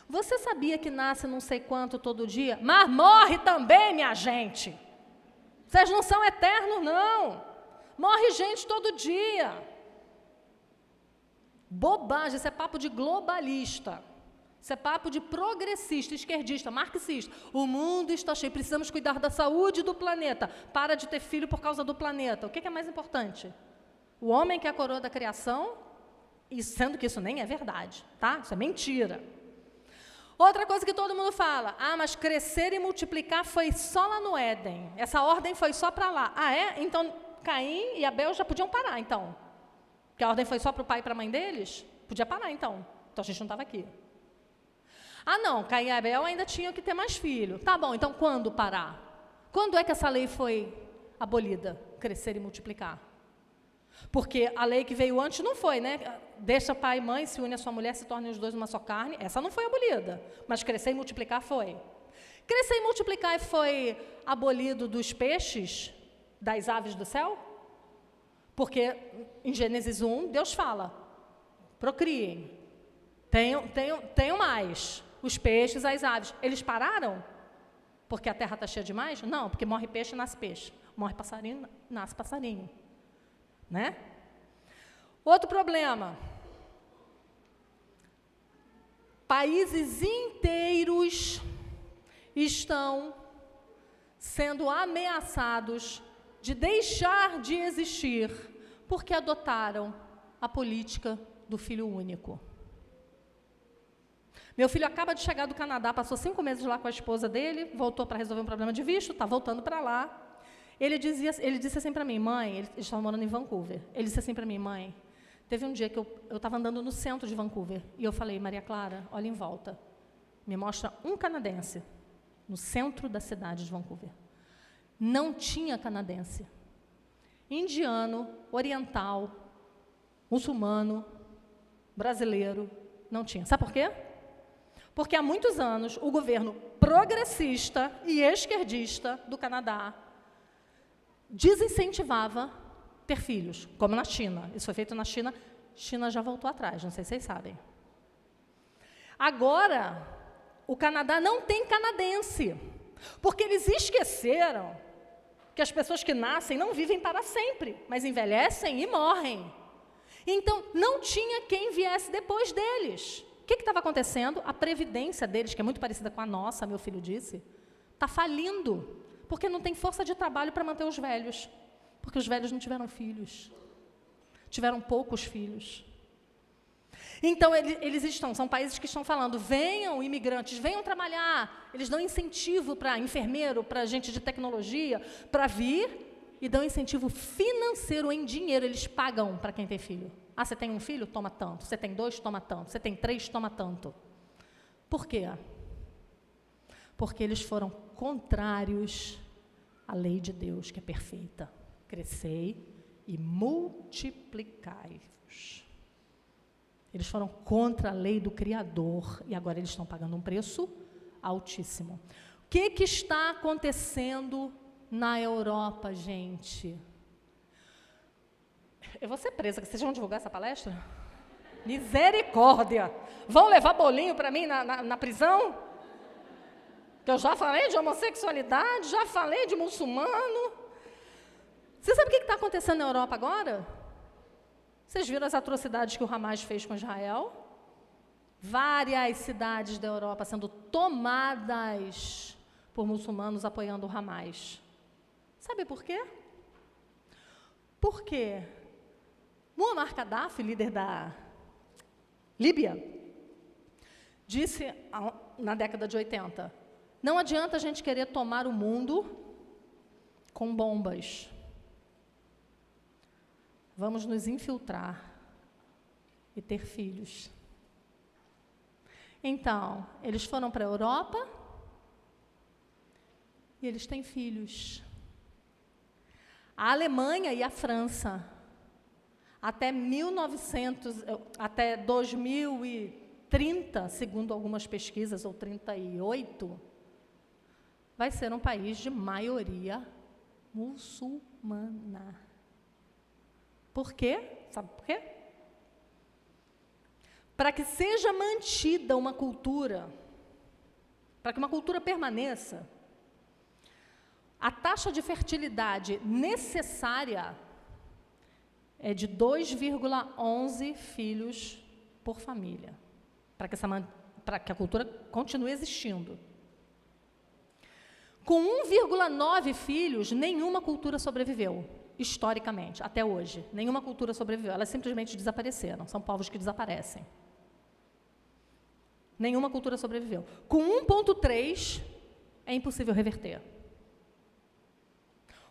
Você sabia que nasce não sei quanto todo dia? Mas morre também, minha gente. Vocês não são eternos, não. Morre gente todo dia. Bobagem, isso é papo de globalista. Isso é papo de progressista, esquerdista, marxista. O mundo está cheio, precisamos cuidar da saúde do planeta. Para de ter filho por causa do planeta. O que é mais importante? O homem que é a coroa da criação, e sendo que isso nem é verdade, tá? Isso é mentira. Outra coisa que todo mundo fala, mas crescer e multiplicar foi só lá no Éden. Essa ordem foi só para lá. É? Então Caim e Abel já podiam parar, então. Porque a ordem foi só para o pai e para a mãe deles? Podia parar, então. Então a gente não estava aqui. Não, Caim e Abel ainda tinham que ter mais filho. Tá bom, então quando parar? Quando é que essa lei foi abolida? Crescer e multiplicar. Porque a lei que veio antes não foi, né? Deixa pai e mãe, se une a sua mulher, se tornem os dois uma só carne. Essa não foi abolida, mas crescer e multiplicar foi. Crescer e multiplicar foi abolido dos peixes, das aves do céu? Porque em Gênesis 1, Deus fala, procriem, tenham mais, os peixes, as aves. Eles pararam? Porque a terra está cheia demais? Não, porque morre peixe, nasce peixe. Morre passarinho, nasce passarinho. Né? Outro problema. Países inteiros estão sendo ameaçados de deixar de existir porque adotaram a política do filho único. Meu filho acaba de chegar do Canadá, passou 5 meses lá com a esposa dele, voltou para resolver um problema de visto, está voltando para lá. Ele disse assim para mim, mãe, eles estavam morando em Vancouver, ele disse assim para mim, mãe, teve um dia que eu estava andando no centro de Vancouver, e eu falei, Maria Clara, olha em volta, me mostra um canadense no centro da cidade de Vancouver. Não tinha canadense. Indiano, oriental, muçulmano, brasileiro, não tinha. Sabe por quê? Porque há muitos anos o governo progressista e esquerdista do Canadá desincentivava ter filhos, como na China. Isso foi feito na China, China já voltou atrás, não sei se vocês sabem. Agora, o Canadá não tem canadense, porque eles esqueceram que as pessoas que nascem não vivem para sempre, mas envelhecem e morrem. Então, não tinha quem viesse depois deles. O que estava acontecendo? A previdência deles, que é muito parecida com a nossa, meu filho disse, está falindo, porque não tem força de trabalho para manter os velhos, porque os velhos não tiveram filhos, tiveram poucos filhos. Então, são países que estão falando, venham imigrantes, venham trabalhar, eles dão incentivo para enfermeiro, para gente de tecnologia, para vir, e dão incentivo financeiro em dinheiro, eles pagam para quem tem filho. Você tem um filho? Toma tanto. Você tem 2? Toma tanto. Você tem 3? Toma tanto. Por quê? Porque eles foram contrários a lei de Deus, que é perfeita. Crescei e multiplicai-vos. Eles foram contra a lei do Criador e agora eles estão pagando um preço altíssimo. O que está acontecendo na Europa, gente? Eu vou ser presa, vocês vão divulgar essa palestra? Misericórdia! Vão levar bolinho para mim na prisão? Que eu já falei de homossexualidade, já falei de muçulmano. Você sabe o que está acontecendo na Europa agora? Vocês viram as atrocidades que o Hamas fez com Israel? Várias cidades da Europa sendo tomadas por muçulmanos apoiando o Hamas. Sabe por quê? Porque Muammar Gaddafi, líder da Líbia, disse na década de 80, não adianta a gente querer tomar o mundo com bombas. Vamos nos infiltrar e ter filhos. Então, eles foram para a Europa e eles têm filhos. A Alemanha e a França, até 2030, segundo algumas pesquisas, ou 38, vai ser um país de maioria muçulmana. Por quê? Sabe por quê? Para que seja mantida uma cultura, para que uma cultura permaneça, a taxa de fertilidade necessária é de 2,11 filhos por família, para que a cultura continue existindo. Com 1,9 filhos, nenhuma cultura sobreviveu. Historicamente, até hoje, nenhuma cultura sobreviveu, elas simplesmente desapareceram, são povos que desaparecem. Nenhuma cultura sobreviveu. Com 1,3, é impossível reverter.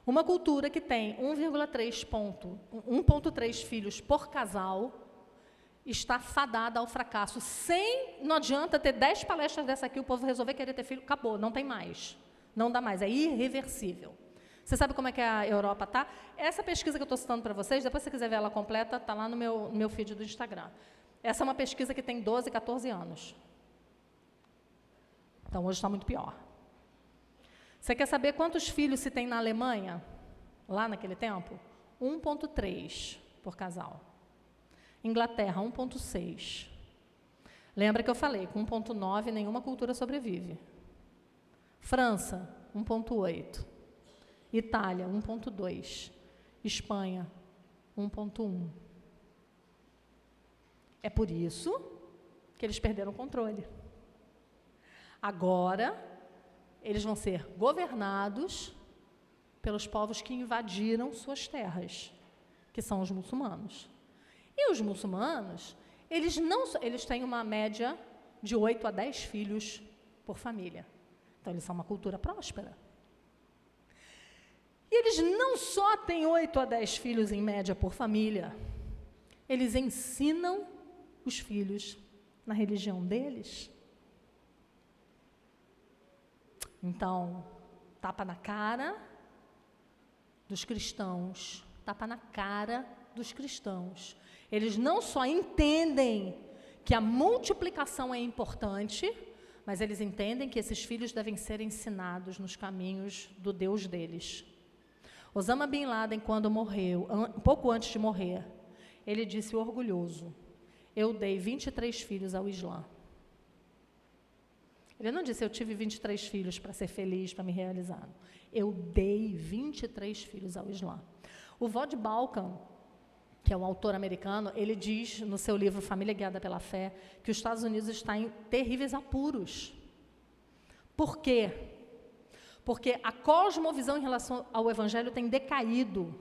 Uma cultura que tem 1,3 filhos por casal, está fadada ao fracasso. Não adianta ter 10 palestras dessa aqui, o povo resolver querer ter filho, acabou, não tem mais. Não dá mais, é irreversível. Você sabe como é que a Europa está? Essa pesquisa que eu estou citando para vocês, depois se você quiser ver ela completa, está lá no meu feed do Instagram. Essa é uma pesquisa que tem 12, 14 anos. Então, hoje está muito pior. Você quer saber quantos filhos se tem na Alemanha, lá naquele tempo? 1,3 por casal. Inglaterra, 1,6. Lembra que eu falei, com 1,9 nenhuma cultura sobrevive. França, 1,8. Itália, 1,2. Espanha, 1,1. É por isso que eles perderam o controle. Agora, eles vão ser governados pelos povos que invadiram suas terras, que são os muçulmanos. E os muçulmanos, eles têm uma média de 8 a 10 filhos por família. Então, eles são uma cultura próspera. E eles não só têm 8 a 10 filhos em média por família, eles ensinam os filhos na religião deles. Então, tapa na cara dos cristãos, tapa na cara dos cristãos. Eles não só entendem que a multiplicação é importante, mas eles entendem que esses filhos devem ser ensinados nos caminhos do Deus deles. Osama Bin Laden, quando morreu, um pouco antes de morrer, ele disse orgulhoso, eu dei 23 filhos ao Islã. Ele não disse, eu tive 23 filhos para ser feliz, para me realizar. Eu dei 23 filhos ao Islã. O Vod Balkan, que é um autor americano, ele diz no seu livro Família Guiada pela Fé, que os Estados Unidos está em terríveis apuros. Por quê? Porque a cosmovisão em relação ao Evangelho tem decaído.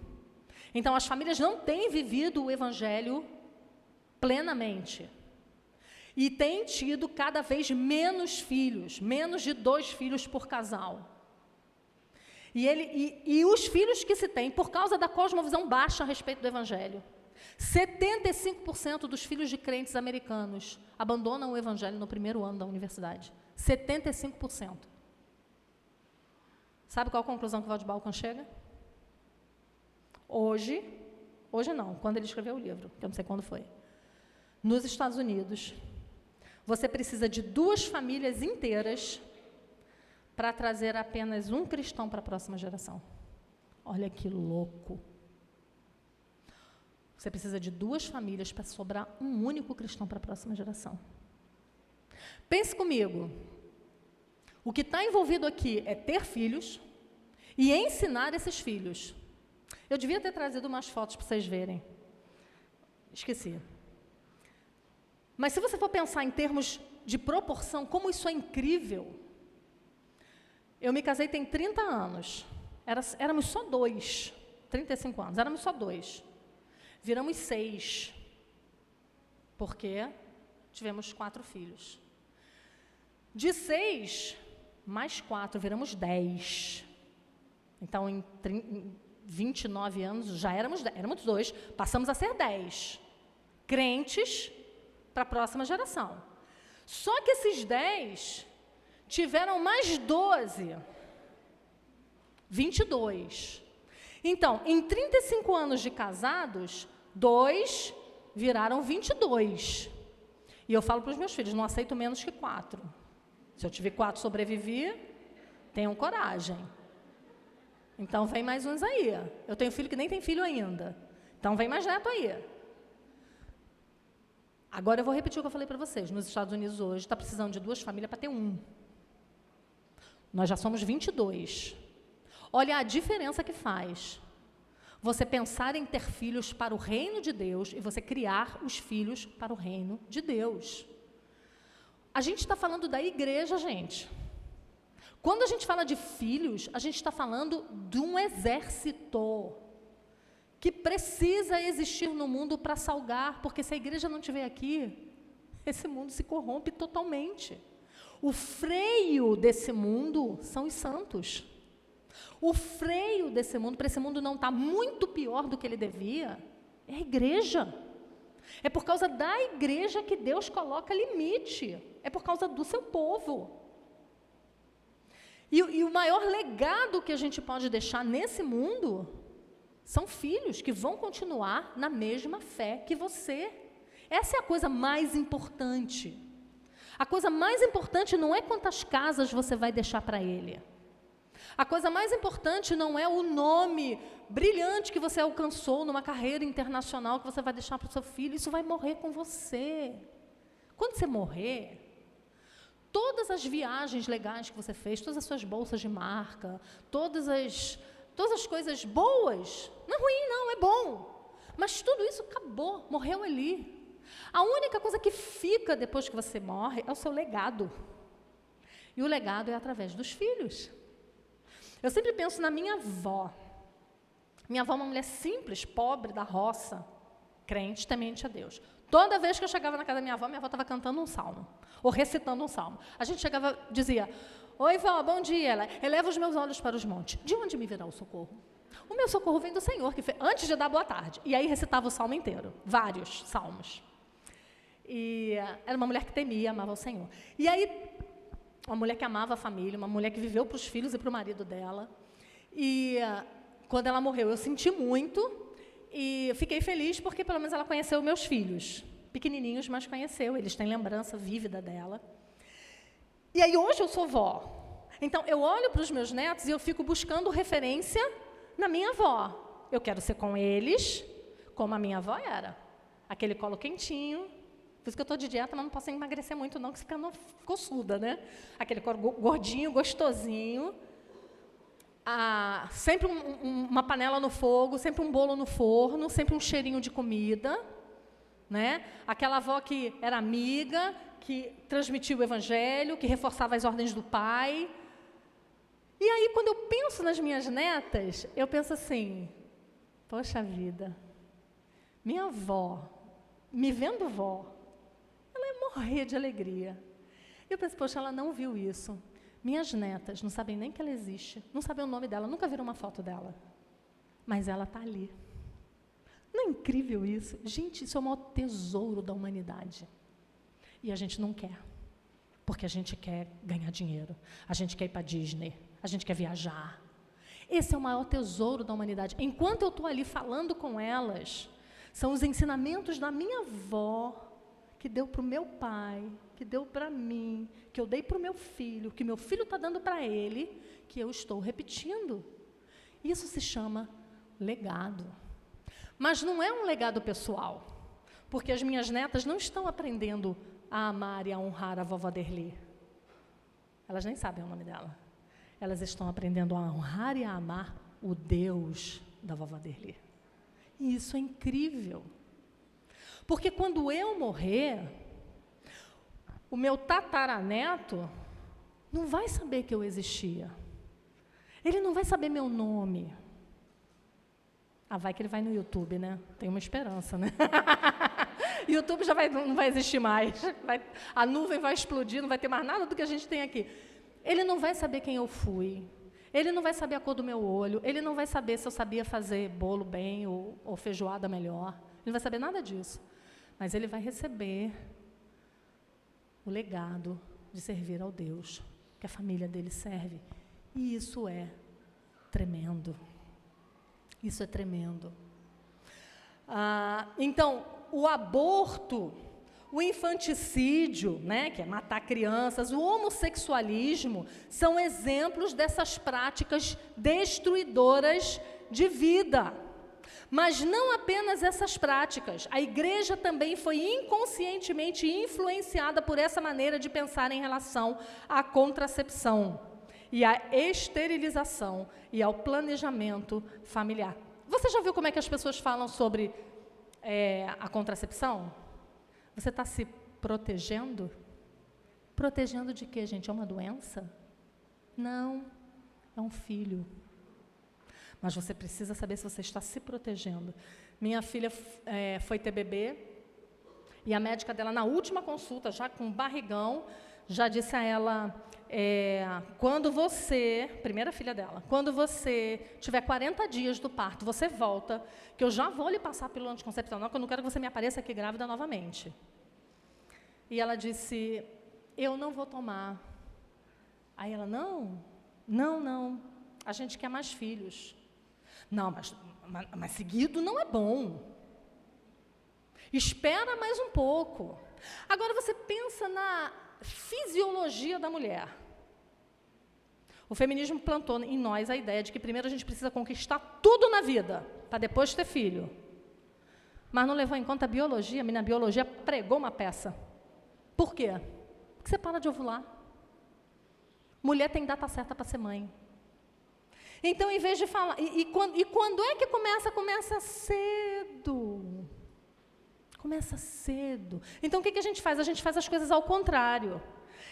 Então, as famílias não têm vivido o Evangelho plenamente. E têm tido cada vez menos filhos, menos de 2 filhos por casal. E os filhos que se têm, por causa da cosmovisão baixa a respeito do Evangelho. 75% dos filhos de crentes americanos abandonam o Evangelho no primeiro ano da universidade. 75%. Sabe qual a conclusão que o Walter Balkan chega? Hoje não, quando ele escreveu o livro, que eu não sei quando foi. Nos Estados Unidos, você precisa de 2 famílias inteiras para trazer apenas um cristão para a próxima geração. Olha que louco. Você precisa de 2 famílias para sobrar um único cristão para a próxima geração. Pense comigo. O que está envolvido aqui é ter filhos e ensinar esses filhos. Eu devia ter trazido umas fotos para vocês verem. Esqueci. Mas se você for pensar em termos de proporção, como isso é incrível. Eu me casei tem 30 anos. Éramos só 2. 35 anos, éramos só 2. Viramos 6. Porque tivemos 4 filhos. De 6, mais 4, viramos 10. Então, em 29 anos, já éramos 2, passamos a ser 10. Crentes para a próxima geração. Só que esses 10 tiveram mais 12. 22. Então, em 35 anos de casados, 2 viraram 22. E eu falo para os meus filhos, não aceito menos que 4. Se eu tiver 4 sobreviver, tenham coragem. Então, vem mais uns aí. Eu tenho filho que nem tem filho ainda. Então, vem mais neto aí. Agora, eu vou repetir o que eu falei para vocês. Nos Estados Unidos, hoje, está precisando de 2 famílias para ter 1. Nós já somos 22. Olha a diferença que faz. Você pensar em ter filhos para o reino de Deus e você criar os filhos para o reino de Deus. A gente está falando da igreja, gente. Quando a gente fala de filhos, a gente está falando de um exército que precisa existir no mundo para salgar, porque se a igreja não estiver aqui, esse mundo se corrompe totalmente. O freio desse mundo são os santos. O freio desse mundo, para esse mundo não estar muito pior do que ele devia, é a igreja. É por causa da igreja que Deus coloca limite. É por causa do seu povo. E o maior legado que a gente pode deixar nesse mundo são filhos que vão continuar na mesma fé que você. Essa é a coisa mais importante. A coisa mais importante não é quantas casas você vai deixar para ele. A coisa mais importante não é o nome brilhante que você alcançou numa carreira internacional que você vai deixar para o seu filho. Isso vai morrer com você. Quando você morrer, todas as viagens legais que você fez, todas as suas bolsas de marca, todas as coisas boas, não é ruim não, é bom. Mas tudo isso acabou, morreu ali. A única coisa que fica depois que você morre é o seu legado. E o legado é através dos filhos. Eu sempre penso na minha avó. Minha avó é uma mulher simples, pobre, da roça, crente, temente a Deus. Toda vez que eu chegava na casa da minha avó estava cantando um salmo, ou recitando um salmo. A gente chegava, dizia, oi vó, bom dia. Ela, eleva os meus olhos para os montes. De onde me virá o socorro? O meu socorro vem do Senhor, que fez, antes de dar boa tarde. E aí recitava o salmo inteiro, vários salmos. E era uma mulher que temia, amava o Senhor. E aí, uma mulher que amava a família, uma mulher que viveu para os filhos e para o marido dela. E quando ela morreu, eu senti muito e fiquei feliz porque pelo menos ela conheceu meus filhos. Pequenininhos, mas conheceu, eles têm lembrança vívida dela. E aí hoje eu sou vó. Então eu olho para os meus netos e eu fico buscando referência na minha avó. Eu quero ser com eles como a minha avó era. Aquele colo quentinho. Por isso que eu estou de dieta, mas não posso emagrecer muito não, que fica coçuda, né? Aquele corpo gordinho, gostosinho. Sempre uma panela no fogo, sempre um bolo no forno, sempre um cheirinho de comida. Né? Aquela avó que era amiga, que transmitia o evangelho, que reforçava as ordens do pai. E aí, quando eu penso nas minhas netas, eu penso assim, poxa vida, minha avó, me vendo vó, ela ia morrer de alegria. Eu penso, poxa, ela não viu isso. Minhas netas não sabem nem que ela existe, não sabem o nome dela, nunca viram uma foto dela. Mas ela está ali. Não é incrível isso? Gente, isso é o maior tesouro da humanidade. E a gente não quer. Porque a gente quer ganhar dinheiro. A gente quer ir para a Disney. a gente quer viajar. Esse é o maior tesouro da humanidade. Enquanto eu estou ali falando com elas, são os ensinamentos da minha avó, que deu para o meu pai, que deu para mim, que eu dei para o meu filho, que meu filho está dando para ele, que eu estou repetindo. Isso se chama legado. Mas não é um legado pessoal, porque as minhas netas não estão aprendendo a amar e a honrar a vovó Derli. Elas nem sabem o nome dela. Elas estão aprendendo a honrar e a amar o Deus da vovó Derli. E isso é incrível. Porque quando eu morrer, o meu tataraneto não vai saber que eu existia. Ele não vai saber meu nome. Vai que ele vai no YouTube, né? Tem uma esperança, né? YouTube já não vai existir mais. A nuvem vai explodir, não vai ter mais nada do que a gente tem aqui. Ele não vai saber quem eu fui. Ele não vai saber a cor do meu olho. Ele não vai saber se eu sabia fazer bolo bem ou feijoada melhor. Ele não vai saber nada disso. Mas ele vai receber o legado de servir ao Deus que a família dele serve. E isso é tremendo. Isso é tremendo. Então, o aborto, o infanticídio, né, que é matar crianças, o homossexualismo, são exemplos dessas práticas destruidoras de vida. Mas não apenas essas práticas. A igreja também foi inconscientemente influenciada por essa maneira de pensar em relação à contracepção e à esterilização e ao planejamento familiar. Você já viu como é que as pessoas falam sobre a contracepção? Você está se protegendo? Protegendo de quê, gente? É uma doença? Não, é um filho. Mas você precisa saber se você está se protegendo. Minha filha foi ter bebê, e a médica dela, na última consulta, já com barrigão, já disse a ela, quando você, primeira filha dela, quando você tiver 40 dias do parto, você volta, que eu já vou lhe passar a pílula anticoncepcional, que eu não quero que você me apareça aqui grávida novamente. E ela disse, eu não vou tomar. Aí ela, não, a gente quer mais filhos. Não, mas seguido não é bom. Espera mais um pouco. Agora você pensa na fisiologia da mulher. O feminismo plantou em nós a ideia de que primeiro a gente precisa conquistar tudo na vida, para depois ter filho. Mas não levou em conta a biologia. A minha biologia pregou uma peça. Por quê? Porque você para de ovular. Mulher tem data certa para ser mãe. Então, em vez de falar... E quando é que começa? Começa cedo. Começa cedo. Então, o que a gente faz? A gente faz as coisas ao contrário.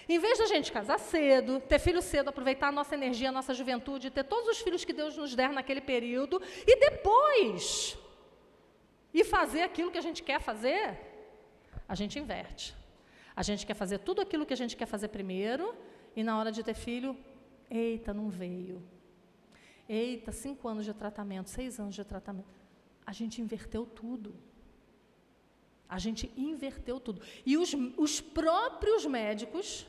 Em vez de a gente casar cedo, ter filho cedo, aproveitar a nossa energia, a nossa juventude, ter todos os filhos que Deus nos der naquele período, e depois ir fazer aquilo que a gente quer fazer, a gente inverte. A gente quer fazer tudo aquilo que a gente quer fazer primeiro, e na hora de ter filho, eita, não veio. Eita, 5 anos de tratamento, 6 anos de tratamento. A gente inverteu tudo. A gente inverteu tudo. E os próprios médicos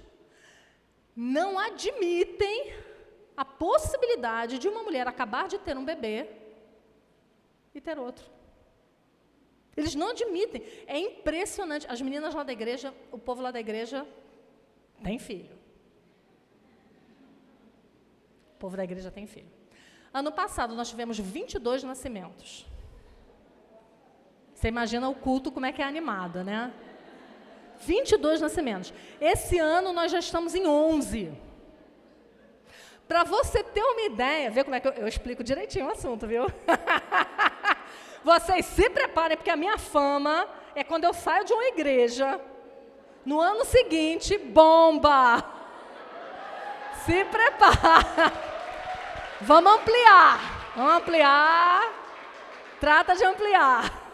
não admitem a possibilidade de uma mulher acabar de ter um bebê e ter outro. Eles não admitem. É impressionante. As meninas lá da igreja, o povo lá da igreja, tem filho. O povo da igreja tem filho. Ano passado, nós tivemos 22 nascimentos. Você imagina o culto, como é que é animado, né? 22 nascimentos. Esse ano, nós já estamos em 11. Para você ter uma ideia, vê como é que eu explico direitinho o assunto, viu? Vocês se preparem, porque a minha fama é quando eu saio de uma igreja, no ano seguinte, bomba! Se prepara! Vamos ampliar, trata de ampliar.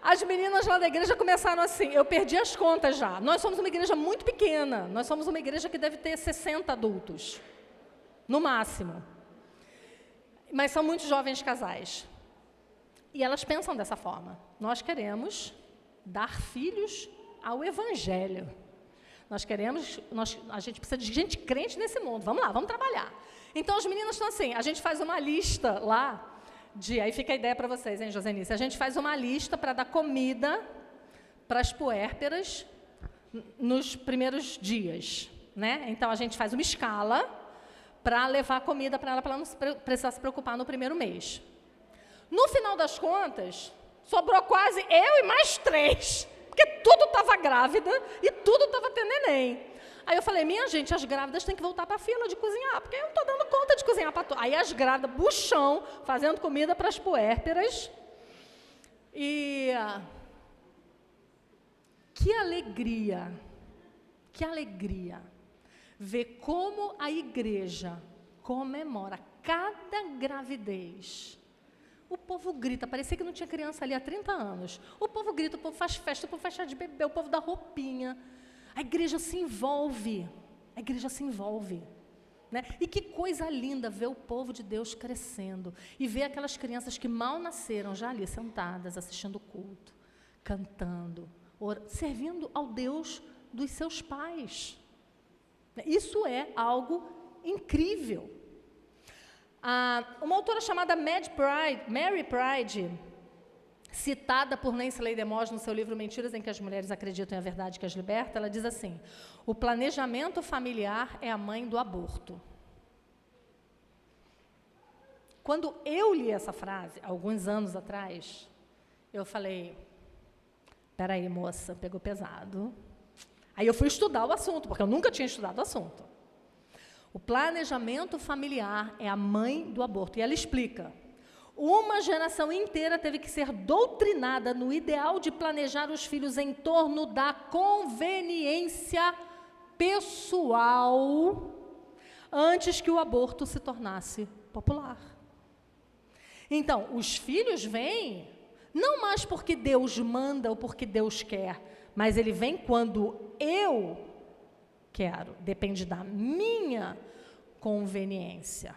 As meninas lá da igreja começaram assim, eu perdi as contas já. Nós somos uma igreja muito pequena, nós somos uma igreja que deve ter 60 adultos, no máximo. Mas são muitos jovens casais. E elas pensam dessa forma, nós queremos dar filhos ao Evangelho. A gente precisa de gente crente nesse mundo. Vamos lá, vamos trabalhar. Então, as meninas estão assim, a gente faz uma lista lá, aí fica a ideia para vocês, hein, Josenice? A gente faz uma lista para dar comida para as puérperas nos primeiros dias, né? Então, a gente faz uma escala para levar comida para ela não precisar se preocupar no primeiro mês. No final das contas, sobrou quase eu e mais 3, porque tudo estava grávida e tudo estava tendo neném. Aí eu falei, minha gente, as grávidas têm que voltar para a fila de cozinhar, porque eu não estou dando conta de cozinhar para todos. Aí as grávidas, buchão, fazendo comida para as puérperas. E que alegria ver como a igreja comemora cada gravidez. O povo grita, parecia que não tinha criança ali há 30 anos. O povo grita, o povo faz festa, o povo faz chá de bebê, o povo dá roupinha. A igreja se envolve, né? E que coisa linda ver o povo de Deus crescendo e ver aquelas crianças que mal nasceram já ali sentadas, assistindo o culto, cantando, servindo ao Deus dos seus pais. Isso é algo incrível. Uma autora chamada Mary Pride, citada por Nancy Leigh DeMoss no seu livro Mentiras em que as Mulheres Acreditam em a Verdade que as Liberta, ela diz assim, o planejamento familiar é a mãe do aborto. Quando eu li essa frase, alguns anos atrás, eu falei, peraí, moça, pegou pesado. Aí eu fui estudar o assunto, porque eu nunca tinha estudado o assunto. O planejamento familiar é a mãe do aborto. E ela explica, uma geração inteira teve que ser doutrinada no ideal de planejar os filhos em torno da conveniência pessoal antes que o aborto se tornasse popular. Então, os filhos vêm não mais porque Deus manda ou porque Deus quer, mas ele vem quando eu quero, depende da minha conveniência.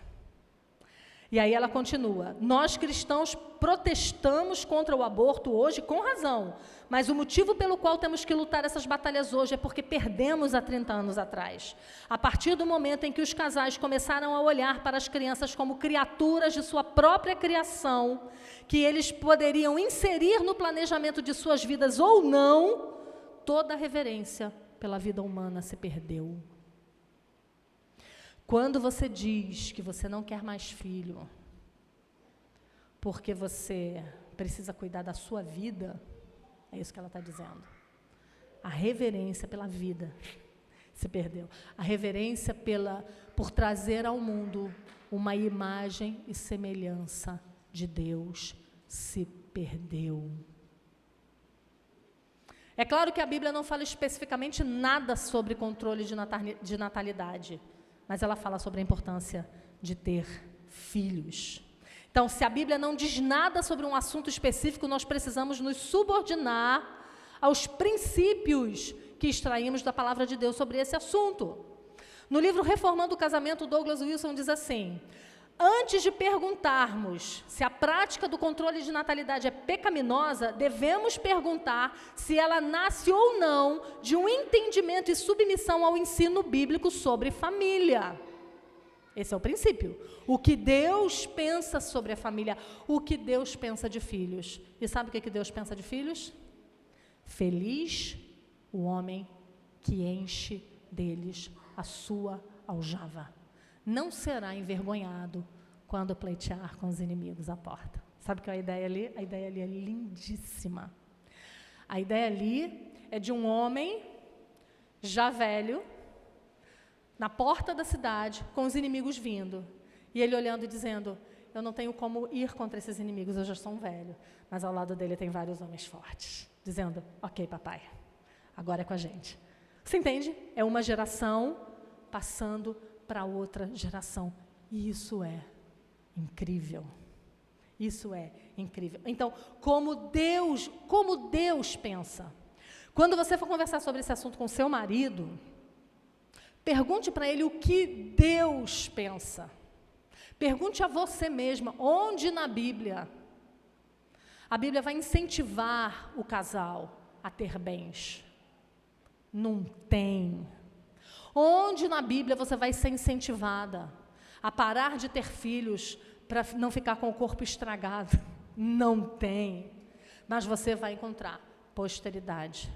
E aí ela continua, nós cristãos protestamos contra o aborto hoje com razão, mas o motivo pelo qual temos que lutar essas batalhas hoje é porque perdemos há 30 anos atrás. A partir do momento em que os casais começaram a olhar para as crianças como criaturas de sua própria criação, que eles poderiam inserir no planejamento de suas vidas ou não, toda a reverência pela vida humana se perdeu. Quando você diz que você não quer mais filho, porque você precisa cuidar da sua vida, é isso que ela está dizendo. A reverência pela vida se perdeu. A reverência por trazer ao mundo uma imagem e semelhança de Deus se perdeu. É claro que a Bíblia não fala especificamente nada sobre controle de natalidade, mas ela fala sobre a importância de ter filhos. Então, se a Bíblia não diz nada sobre um assunto específico, nós precisamos nos subordinar aos princípios que extraímos da palavra de Deus sobre esse assunto. No livro Reformando o Casamento, Douglas Wilson diz assim, antes de perguntarmos se a prática do controle de natalidade é pecaminosa, devemos perguntar se ela nasce ou não de um entendimento e submissão ao ensino bíblico sobre família. Esse é o princípio. O que Deus pensa sobre a família, o que Deus pensa de filhos. E sabe o que Deus pensa de filhos? Feliz o homem que enche deles a sua aljava. Não será envergonhado quando pleitear com os inimigos à porta. Sabe qual é a ideia ali? A ideia ali é lindíssima. A ideia ali é de um homem já velho, na porta da cidade, com os inimigos vindo. E ele olhando e dizendo, eu não tenho como ir contra esses inimigos, eu já sou um velho. Mas ao lado dele tem vários homens fortes, dizendo, ok, papai, agora é com a gente. Você entende? É uma geração passando para outra geração. E isso é incrível. Isso é incrível. Então, como Deus pensa. Quando você for conversar sobre esse assunto com seu marido, pergunte para ele o que Deus pensa. Pergunte a você mesma, onde na Bíblia a Bíblia vai incentivar o casal a ter bens. Não tem. Onde na Bíblia você vai ser incentivada a parar de ter filhos para não ficar com o corpo estragado? Não tem. Mas você vai encontrar posteridade,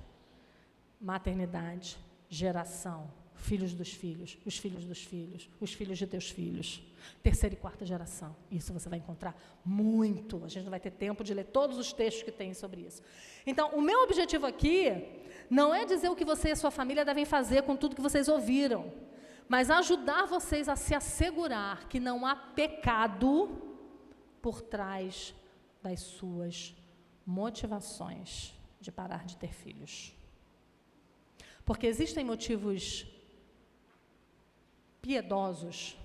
maternidade, geração, filhos dos filhos, os filhos dos filhos, os filhos de teus filhos, terceira e quarta geração. Isso você vai encontrar muito. A gente não vai ter tempo de ler todos os textos que tem sobre isso. Então, o meu objetivo aqui não é dizer o que você e a sua família devem fazer com tudo que vocês ouviram, mas ajudar vocês a se assegurar que não há pecado por trás das suas motivações de parar de ter filhos. Porque existem motivos piedosos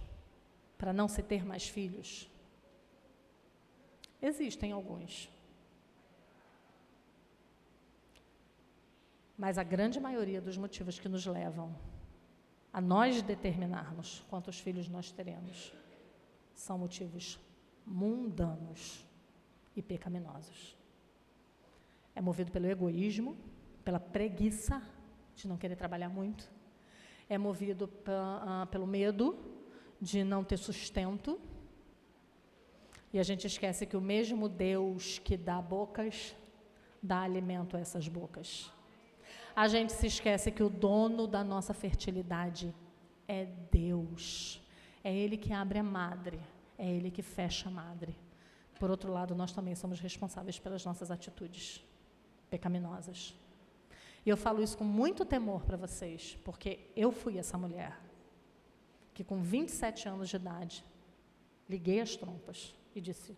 para não se ter mais filhos? Existem alguns. Mas a grande maioria dos motivos que nos levam a nós determinarmos quantos filhos nós teremos são motivos mundanos e pecaminosos. É movido pelo egoísmo, pela preguiça de não querer trabalhar muito, é movido pelo medo de não ter sustento, e a gente esquece que o mesmo Deus que dá bocas, dá alimento a essas bocas. A gente se esquece que o dono da nossa fertilidade é Deus, é Ele que abre a madre, é Ele que fecha a madre. Por outro lado, nós também somos responsáveis pelas nossas atitudes pecaminosas. E eu falo isso com muito temor para vocês, porque eu fui essa mulher que com 27 anos de idade, liguei as trompas e disse,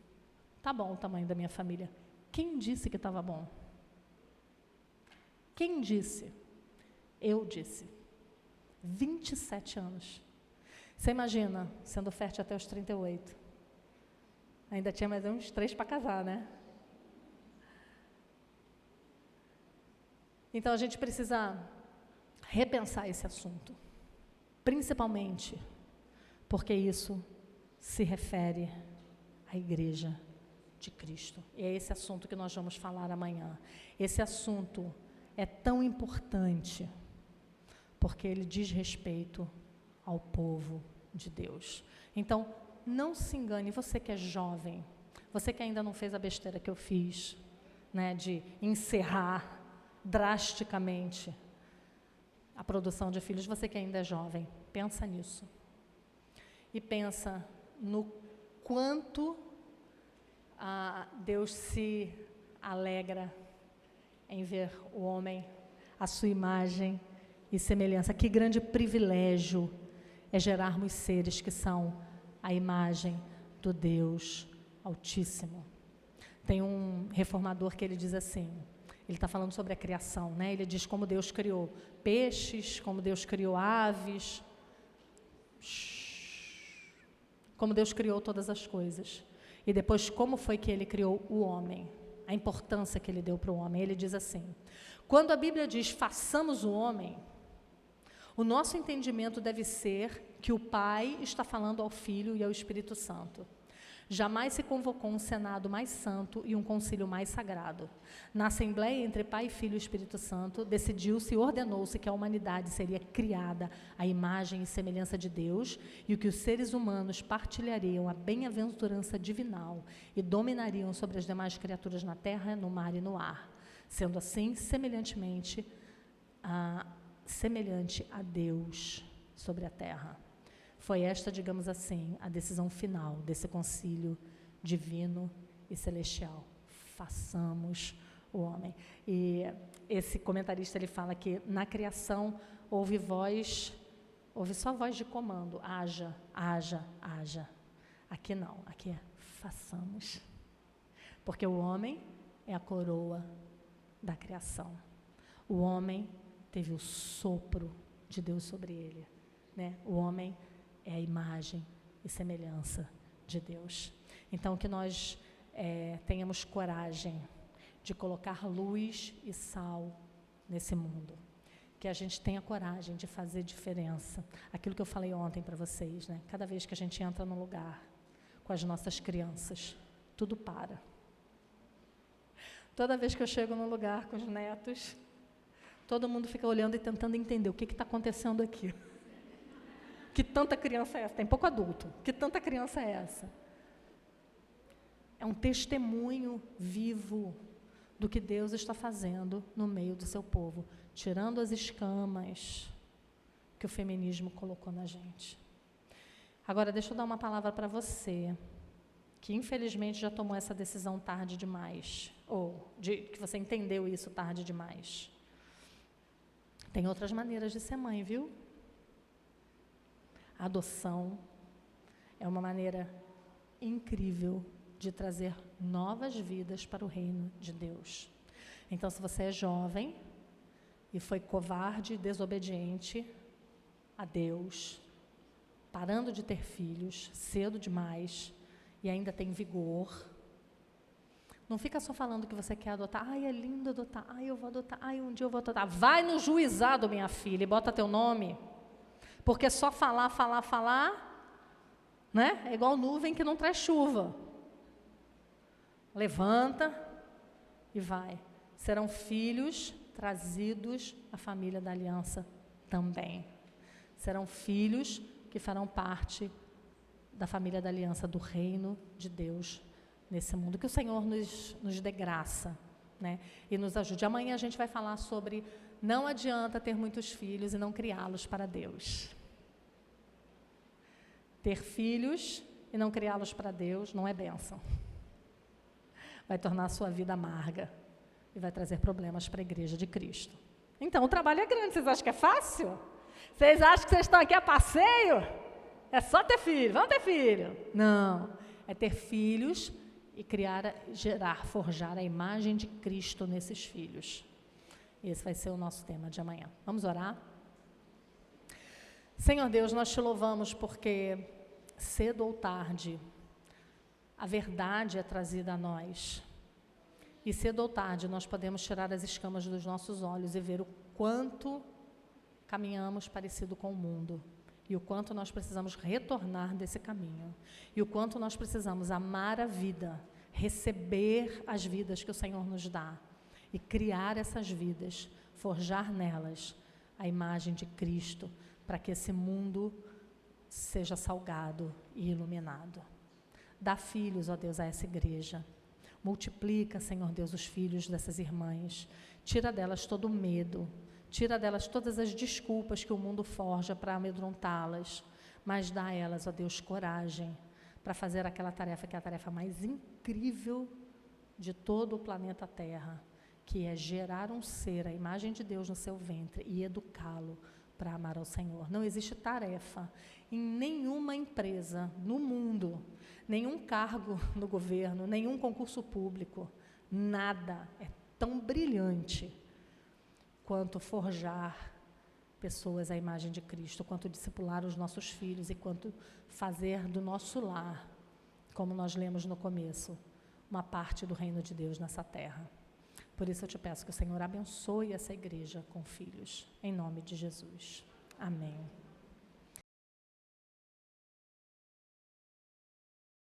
tá bom o tamanho da minha família. Quem disse que estava bom? Quem disse? Eu disse. 27 anos. Você imagina, sendo fértil até os 38. Ainda tinha mais uns 3 para casar, né? Então, a gente precisa repensar esse assunto, principalmente porque isso se refere à Igreja de Cristo. E é esse assunto que nós vamos falar amanhã. Esse assunto é tão importante porque ele diz respeito ao povo de Deus. Então, não se engane, você que é jovem, você que ainda não fez a besteira que eu fiz, né, de encerrar drasticamente a produção de filhos, você que ainda é jovem, pensa nisso. E pensa no quanto Deus se alegra em ver o homem, a sua imagem e semelhança. Que grande privilégio é gerarmos seres que são a imagem do Deus Altíssimo. Tem um reformador que ele diz assim, ele está falando sobre a criação, né? Ele diz como Deus criou peixes, como Deus criou aves, como Deus criou todas as coisas. E depois como foi que ele criou o homem, a importância que ele deu para o homem. Ele diz assim, quando a Bíblia diz façamos o homem, o nosso entendimento deve ser que o Pai está falando ao Filho e ao Espírito Santo. Jamais se convocou um Senado mais santo e um concílio mais sagrado. Na assembleia entre Pai, Filho e Espírito Santo, decidiu-se e ordenou-se que a humanidade seria criada à imagem e semelhança de Deus e que os seres humanos partilhariam a bem-aventurança divinal e dominariam sobre as demais criaturas na terra, no mar e no ar, sendo assim semelhante a Deus sobre a terra. Foi esta, digamos assim, a decisão final desse concílio divino e celestial. Façamos o homem. E esse comentarista, ele fala que na criação houve só voz de comando, haja, haja, haja. Aqui não, aqui é façamos. Porque o homem é a coroa da criação. O homem teve o sopro de Deus sobre ele, né? O homem é a imagem e semelhança de Deus. Então, que nós tenhamos coragem de colocar luz e sal nesse mundo. Que a gente tenha coragem de fazer diferença. Aquilo que eu falei ontem para vocês, né? Cada vez que a gente entra num lugar com as nossas crianças, tudo para. Toda vez que eu chego num lugar com os netos, Todo mundo fica olhando e tentando entender o que está acontecendo aqui. Que tanta criança é essa? Tem pouco adulto. Que tanta criança é essa? É um testemunho vivo do que Deus está fazendo no meio do seu povo, tirando as escamas que o feminismo colocou na gente. Agora, deixa eu dar uma palavra para você, que infelizmente já tomou essa decisão tarde demais, ou que você entendeu isso tarde demais. Tem outras maneiras de ser mãe, viu? A adoção é uma maneira incrível de trazer novas vidas para o reino de Deus. Então, se você é jovem e foi covarde e desobediente a Deus, parando de ter filhos cedo demais e ainda tem vigor, não fica só falando que você quer adotar. Ai, é lindo adotar. Ai, eu vou adotar. Ai, um dia eu vou adotar. Vai no juizado, minha filha, e bota teu nome. Porque só falar, né? É igual nuvem que não traz chuva. Levanta e vai. Serão filhos trazidos à família da aliança também. Serão filhos que farão parte da família da aliança, do reino de Deus nesse mundo. Que o Senhor nos dê graça, né? E nos ajude. Amanhã a gente vai falar sobre não adianta ter muitos filhos e não criá-los para Deus. Ter filhos e não criá-los para Deus não é bênção. Vai tornar a sua vida amarga e vai trazer problemas para a igreja de Cristo. Então, o trabalho é grande. Vocês acham que é fácil? Vocês acham que vocês estão aqui a passeio? É só ter filho, vamos ter filho. Não, é ter filhos e criar, gerar, forjar a imagem de Cristo nesses filhos. Esse vai ser o nosso tema de amanhã. Vamos orar? Senhor Deus, nós te louvamos porque cedo ou tarde a verdade é trazida a nós. E cedo ou tarde nós podemos tirar as escamas dos nossos olhos e ver o quanto caminhamos parecido com o mundo. E o quanto nós precisamos retornar desse caminho. E o quanto nós precisamos amar a vida, receber as vidas que o Senhor nos dá. E criar essas vidas, forjar nelas a imagem de Cristo, para que esse mundo seja salgado e iluminado. Dá filhos, ó Deus, a essa igreja. Multiplica, Senhor Deus, os filhos dessas irmãs. Tira delas todo o medo. Tira delas todas as desculpas que o mundo forja para amedrontá-las. Mas dá a elas, ó Deus, coragem para fazer aquela tarefa que é a tarefa mais incrível de todo o planeta Terra, que é gerar um ser, a imagem de Deus no seu ventre e educá-lo para amar ao Senhor. Não existe tarefa em nenhuma empresa no mundo, nenhum cargo no governo, nenhum concurso público, nada é tão brilhante quanto forjar pessoas à imagem de Cristo, quanto discipular os nossos filhos e quanto fazer do nosso lar, como nós lemos no começo, uma parte do reino de Deus nessa terra. Por isso eu te peço que o Senhor abençoe essa igreja com filhos, em nome de Jesus. Amém.